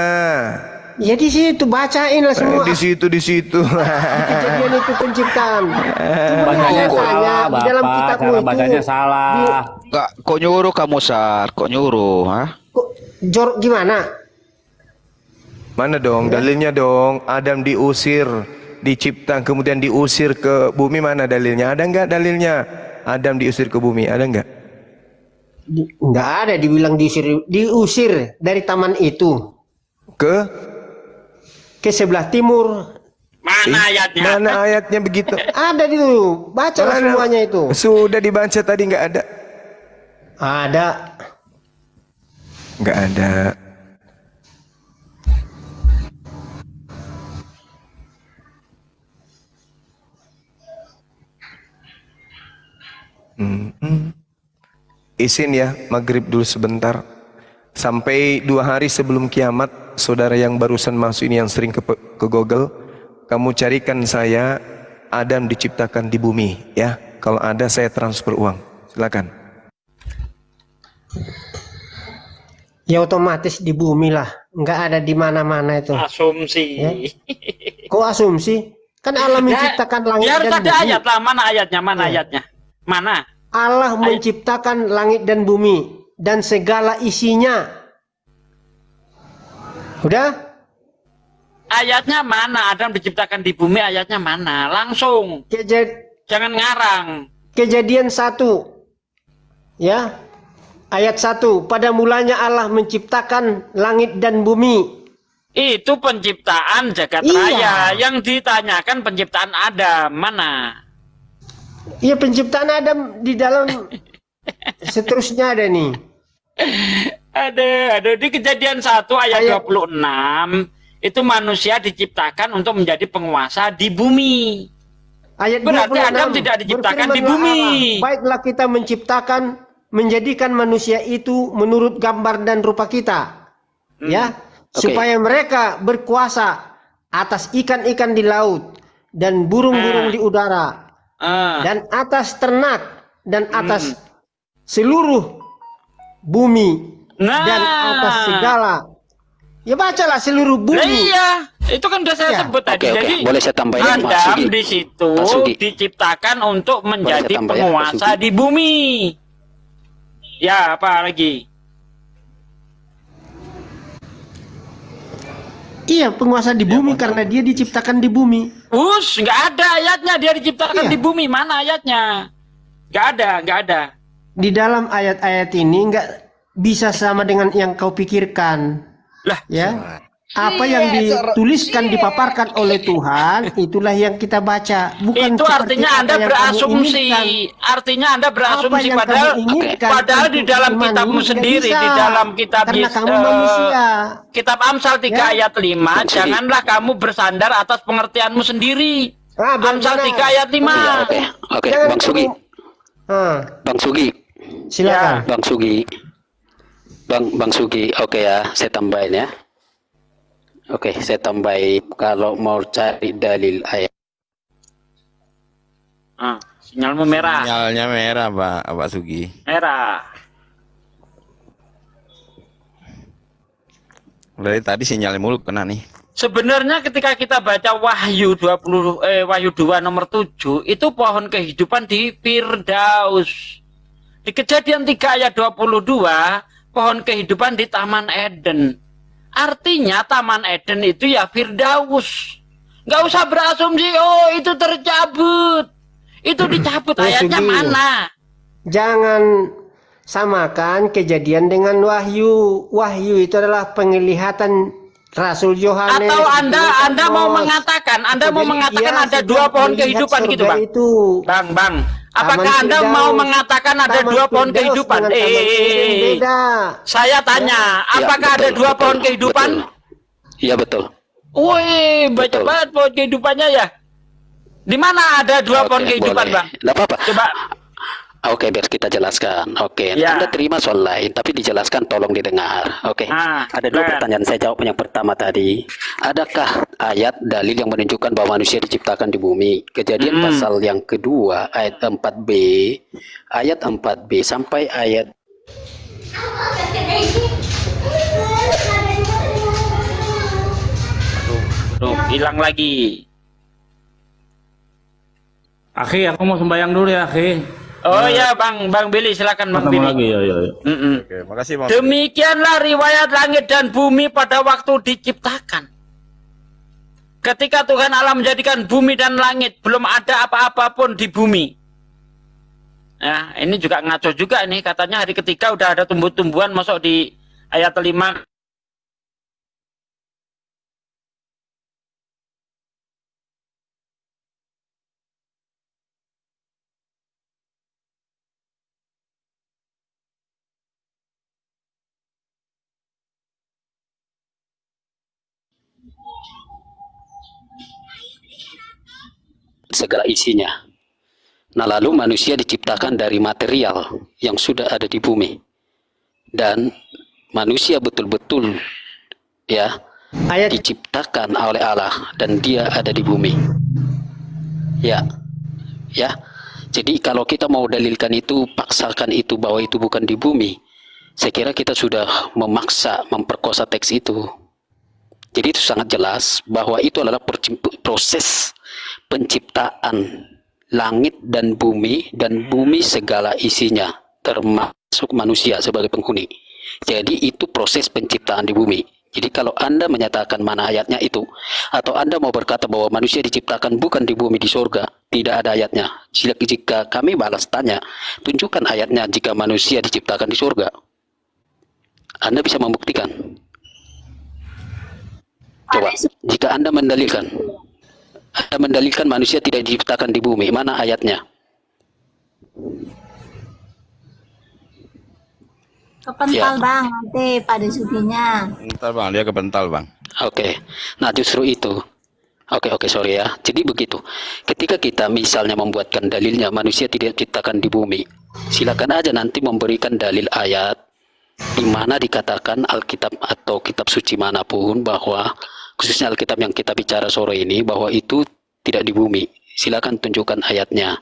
Ya di situ, bacain lah semua. Di situ. Kejadian itu penciptaan. Bacanya salah, di dalam Bapak. kitabmu Cara itu. bacanya salah. Kok nyuruh kamu, Sar? Kok nyuruh, Jor gimana? Mana dong dalilnya dong? Adam diusir, dicipta kemudian diusir ke bumi, mana dalilnya? Ada enggak dalilnya? Adam diusir ke bumi, ada enggak? Enggak ada dibilang diusir dari taman itu. Ke sebelah timur. Mana ayatnya? Mana ayatnya begitu? Ada itu, bacalah semuanya itu. Sudah dibaca tadi, enggak ada. Ada. Enggak ada. Isin ya, maghrib dulu sebentar. Sampai 2 hari sebelum kiamat, saudara yang barusan masuk ini yang sering ke Google, kamu carikan saya Adam diciptakan di bumi ya. Kalau ada saya transfer uang. Silakan. Ya otomatis di bumi lah, nggak ada di mana-mana itu. Asumsi. Ya? Kok asumsi? Kan Allah menciptakan langit dan bumi. Biar ada ayat lah, mana ayatnya? Ayatnya? Mana? Allah menciptakan langit dan bumi dan segala isinya. Udah? Ayatnya mana? Adam diciptakan di bumi, ayatnya mana? Langsung. Jangan ngarang. Kejadian 1. Ya. Ayat 1. Pada mulanya Allah menciptakan langit dan bumi. Itu penciptaan jagat raya. Yang ditanyakan penciptaan Adam. Mana? Iya, penciptaan Adam di dalam seterusnya ada nih. Ada di Kejadian 1 ayat 26 itu manusia diciptakan untuk menjadi penguasa di bumi. Ayat berarti 26, Adam tidak diciptakan di bumi. Allah, baiklah kita menciptakan, menjadikan manusia itu menurut gambar dan rupa kita. Ya, supaya mereka berkuasa atas ikan-ikan di laut dan burung-burung di udara. Dan atas ternak dan atas seluruh bumi dan atas segala. Ya bacalah seluruh bumi. Nah, iya, itu kan udah saya sebut tadi. Jadi boleh saya tambahin, Adam di situ diciptakan untuk menjadi penguasa di bumi. Ya, apa lagi? Iya, penguasa di bumi karena dia diciptakan di bumi. Nggak ada ayatnya dia diciptakan di bumi. Mana ayatnya? Nggak ada. Di dalam ayat-ayat ini nggak bisa sama dengan yang kau pikirkan. Lah, ya. Apa yang dituliskan, dipaparkan oleh Tuhan, itulah yang kita baca. Bukan itu artinya Anda berasumsi. Artinya Anda berasumsi padahal di dalam kitabmu sendiri, di dalam kitab kitab Amsal 3 ayat 5, janganlah kamu bersandar atas pengertianmu sendiri. Amsal 3 ayat 5. Oke, Bang Sugi. Silakan. Bang Sugi, oke ya, saya tambahin ya. Oke, saya tambahin kalau mau cari dalil ayat. Sinyalmu merah. Sinyalnya merah, Pak Sugi. Merah. Dari tadi sinyalnya mulu kena nih. Sebenarnya ketika kita baca Wahyu 2 nomor 7, itu pohon kehidupan di Firdaus. Di Kejadian 3 ayat 22, pohon kehidupan di Taman Eden. Artinya Taman Eden itu ya Firdaus. Nggak usah berasumsi, oh itu tercabut. Itu dicabut, ayatnya mana? Jangan samakan Kejadian dengan Wahyu. Wahyu itu adalah penglihatan Rasul Yohanes. Atau Anda mau mengatakan, ada dua pohon kehidupan gitu, Bang? Bang. Apakah Anda mau mengatakan ada dua pohon kehidupan? Saya tanya, apakah ada dua pohon kehidupan? Iya, betul. Wih, baca banget pohon kehidupannya ya. Di mana ada dua pohon kehidupan, Bang? Nggak apa-apa. Coba. Oke, biar kita jelaskan. Oke, Anda terima soal lain, tapi dijelaskan tolong didengar. Oke, ada dua pertanyaan, saya jawab yang pertama tadi. Adakah ayat dalil yang menunjukkan bahwa manusia diciptakan di bumi? Kejadian pasal yang kedua, ayat 4b, ayat 4b sampai ayat hilang lagi. Akhi, aku mau sembahyang dulu ya, Akhi. Oh ya, Bang Billy, silakan Bang Billy. Lagi, ya. Oke, makasih Bang. Demikianlah riwayat langit dan bumi pada waktu diciptakan. Ketika Tuhan Allah menjadikan bumi dan langit, belum ada apa-apa pun di bumi. Nah, ini juga ngaco juga nih, katanya hari ketiga udah ada tumbuh-tumbuhan masuk di ayat 5. segala isinya. Nah, lalu manusia diciptakan dari material yang sudah ada di bumi. Dan manusia betul-betul ya diciptakan oleh Allah dan dia ada di bumi. Ya. Jadi kalau kita mau dalilkan itu, paksakan itu bahwa itu bukan di bumi, saya kira kita sudah memaksa, memperkosa teks itu. Jadi itu sangat jelas bahwa itu adalah proses penciptaan langit dan bumi segala isinya, termasuk manusia sebagai penghuni. Jadi itu proses penciptaan di bumi. Jadi kalau Anda menyatakan mana ayatnya itu, atau Anda mau berkata bahwa manusia diciptakan bukan di bumi, di surga, tidak ada ayatnya. Jika kami balas tanya, tunjukkan ayatnya jika manusia diciptakan di surga. Anda bisa membuktikan. Coba, jika Anda mendalilkan manusia tidak diciptakan di bumi, mana ayatnya? Kepental Bang, nanti pada sudinya. Bentar Bang, dia kepental Bang. Oke. Nah justru itu. Oke, sorry ya. Jadi begitu. Ketika kita misalnya membuatkan dalilnya manusia tidak diciptakan di bumi, silakan aja nanti memberikan dalil ayat di mana dikatakan Alkitab atau kitab suci manapun bahwa khususnya Alkitab yang kita bicara sore ini bahwa itu tidak di bumi, silakan tunjukkan ayatnya.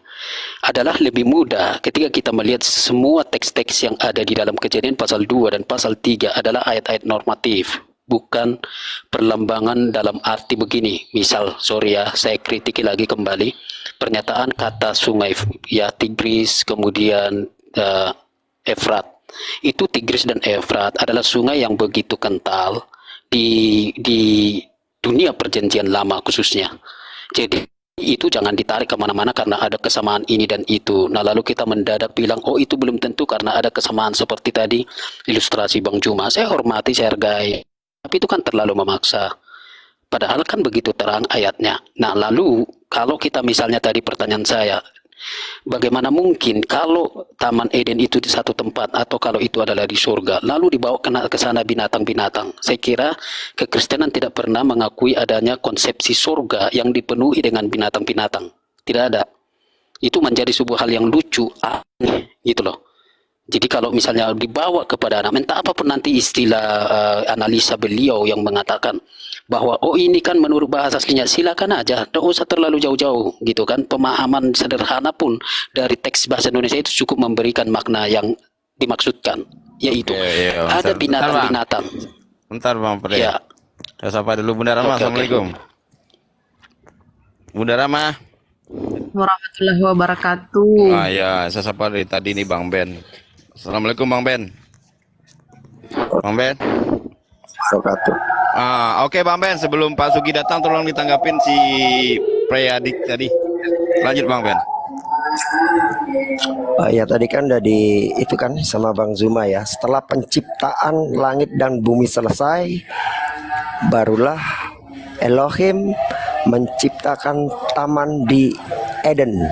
Adalah lebih mudah ketika kita melihat semua teks-teks yang ada di dalam Kejadian pasal 2 dan pasal 3 adalah ayat-ayat normatif, bukan perlambangan dalam arti begini. Misal, sorry ya, saya kritiki lagi kembali pernyataan kata sungai ya Tigris, kemudian Efrat. Itu Tigris dan Efrat adalah sungai yang begitu kental di dunia perjanjian lama khususnya. Jadi itu jangan ditarik kemana-mana karena ada kesamaan ini dan itu. Nah lalu kita mendadak bilang, oh itu belum tentu karena ada kesamaan seperti tadi ilustrasi Bang Juma. Saya hormati, saya hargai. Tapi itu kan terlalu memaksa. Padahal kan begitu terang ayatnya. Nah lalu kalau kita misalnya tadi pertanyaan saya, bagaimana mungkin kalau Taman Eden itu di satu tempat atau kalau itu adalah di surga, lalu dibawa ke sana binatang-binatang? Saya kira kekristenan tidak pernah mengakui adanya konsepsi surga yang dipenuhi dengan binatang-binatang. Tidak ada. Itu menjadi sebuah hal yang lucu, aneh, gitu loh. Jadi kalau misalnya dibawa kepada anak, entah apapun nanti istilah analisa beliau yang mengatakan bahwa oh ini kan menurut bahasa aslinya, silakan aja, tidak usah terlalu jauh-jauh gitu kan. Pemahaman sederhana pun dari teks bahasa Indonesia itu cukup memberikan makna yang dimaksudkan, yaitu ada binatang-binatang. Bentar Bang Pre. Ya. Saya sapa dulu Bunda Rama. Assalamualaikum. Bunda Rama. Warahmatullahi wabarakatuh. Ya, saya sapa dari tadi nih Bang Ben. Assalamualaikum Bang Ben. Bang Ben. Wabarakatuh. Oke Bang Ben, sebelum Pak Sugi datang tolong ditanggapin si Preyadik tadi. Lanjut Bang Ben. Ya tadi kan udah itu kan sama Bang Zuma ya. Setelah penciptaan langit dan bumi selesai, barulah Elohim menciptakan taman di Eden.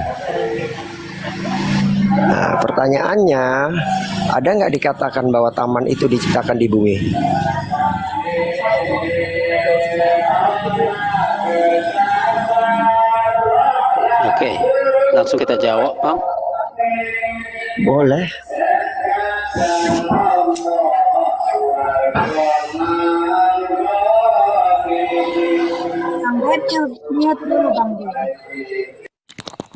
Nah, pertanyaannya, ada nggak dikatakan bahwa taman itu diciptakan di bumi? Oke, langsung kita jawab, Bang. Boleh. Mute dulu Bang Ben.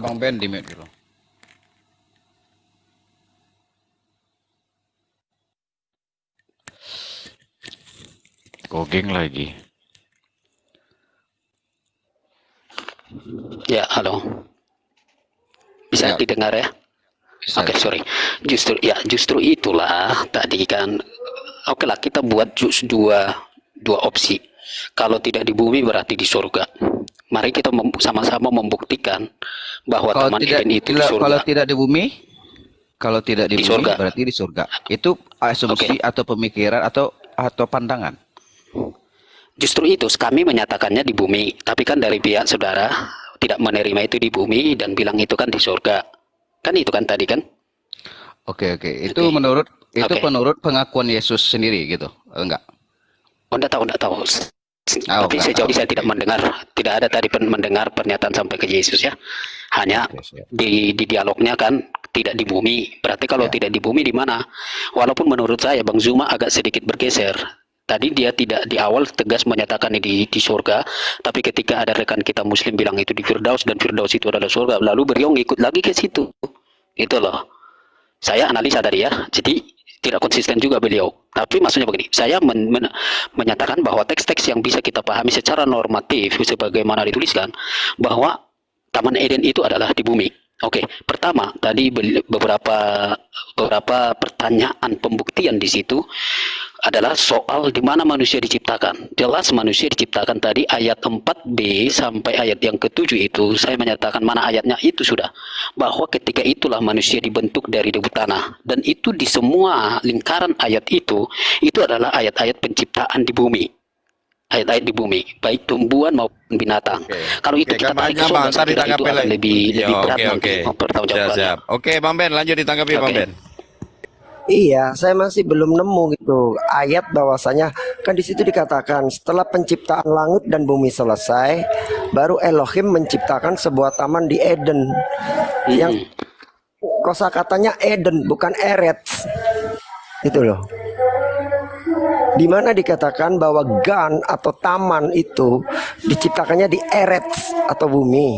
Bang Ben di mute dulu. Gogeng lagi. Ya, halo. Bisa Ya. didengar ya? Oke, sorry. Justru itulah tadi kan. Oke lah, kita buat dua opsi. Kalau tidak di bumi berarti di surga. Mari kita sama-sama membuktikan bahwa Taman Eden itu di surga. Kalau tidak di bumi, di bumi surga. berarti di surga. Itu asumsi atau pemikiran atau pandangan. Justru itu kami menyatakannya di bumi, tapi kan dari pihak saudara tidak menerima itu di bumi dan bilang itu kan di surga. Kan itu kan tadi kan? Oke. Itu menurut pengakuan Yesus sendiri gitu. Enggak. Oh, enggak tahu. Tapi sejauh ini saya tidak mendengar, tidak ada tadi mendengar pernyataan sampai ke Yesus ya. Hanya di dialognya kan tidak di bumi. Berarti kalau tidak di bumi di mana? Walaupun menurut saya Bang Zuma agak sedikit bergeser. Tadi dia tidak di awal tegas menyatakan di surga, tapi ketika ada rekan kita Muslim bilang itu di Firdaus dan Firdaus itu adalah surga, lalu beliau ngikut lagi ke situ. Itu loh. Saya analisa tadi ya. Jadi tidak konsisten juga beliau. Tapi maksudnya begini, saya menyatakan bahwa teks-teks yang bisa kita pahami secara normatif sebagaimana dituliskan bahwa Taman Eden itu adalah di bumi. Oke, pertama tadi beberapa pertanyaan pembuktian di situ adalah soal di mana manusia diciptakan. Jelas manusia diciptakan tadi ayat 4b sampai ayat yang ke-7 itu saya menyatakan mana ayatnya itu sudah bahwa ketika itulah manusia dibentuk dari debu tanah, dan itu di semua lingkaran ayat itu adalah ayat-ayat penciptaan di bumi. Ayat-ayat di bumi, baik tumbuhan maupun binatang. Kalau itu kita tarik ke surga, saya kira itu akan lebih berat nanti mempertanggungjawabkannya. Oke, Bang Ben, lanjut ditanggapi Bang Ben. Iya, saya masih belum nemu gitu ayat bahwasanya kan di situ dikatakan setelah penciptaan langit dan bumi selesai, baru Elohim menciptakan sebuah taman di Eden. Yang kosakatanya Eden bukan Eretz. Itu loh. Di mana dikatakan bahwa Gan atau taman itu diciptakannya di Eretz atau bumi.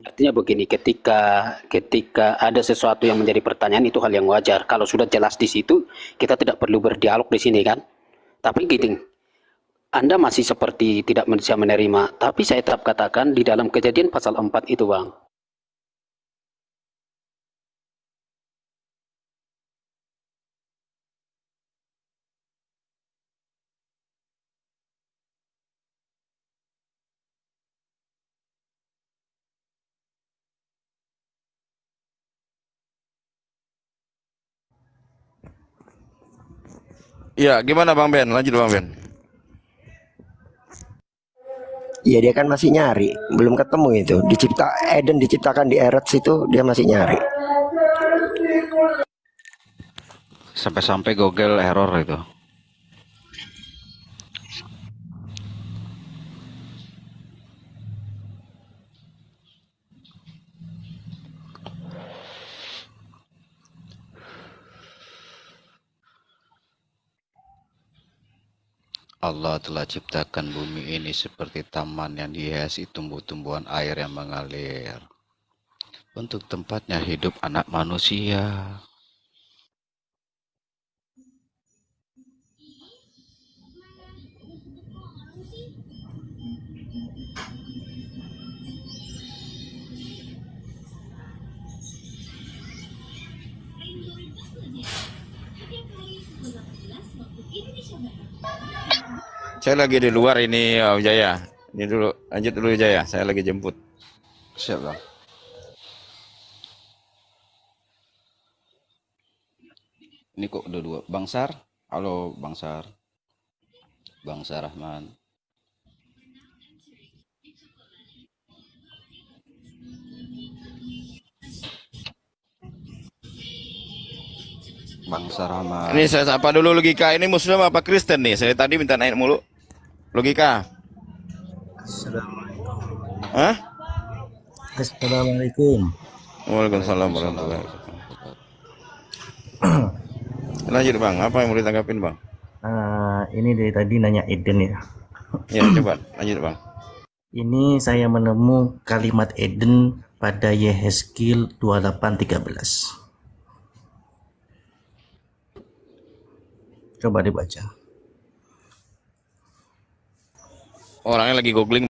Artinya begini, ketika ada sesuatu yang menjadi pertanyaan itu hal yang wajar. Kalau sudah jelas di situ, kita tidak perlu berdialog di sini kan. Tapi gini, Anda masih seperti tidak bisa menerima. Tapi saya tetap katakan di dalam Kejadian pasal 4 itu, Bang. Iya, gimana Bang Ben? Lanjut Bang Ben. Iya, dia kan masih nyari, belum ketemu itu. Eden diciptakan di Eretz itu dia masih nyari. Sampai-sampai Google error itu. Allah telah ciptakan bumi ini seperti taman yang dihiasi tumbuh-tumbuhan air yang mengalir. Untuk tempatnya hidup anak manusia. Saya lagi di luar ini, Jaya. Ini dulu, lanjut dulu Jaya. Saya lagi jemput. Siap Bang. Ini kok udah dua. Bang Sar, halo Bang Sar. Bang Sar Rahman. Bang Sar Rahman. Ini saya sapa dulu Logika. Ini Muslim apa Kristen nih? Saya tadi minta naik mulu. Logika. Assalamualaikum. Hah? Assalamualaikum. Waalaikumsalam warahmatullahi wabarakatuh. Lanjut Bang, apa yang mau ditanggapin Bang? Ini dari tadi nanya Eden ya. Ya coba, lanjut Bang. Ini saya menemu kalimat Eden pada Yehezkiel 28:13. Coba dibaca. Orangnya lagi googling.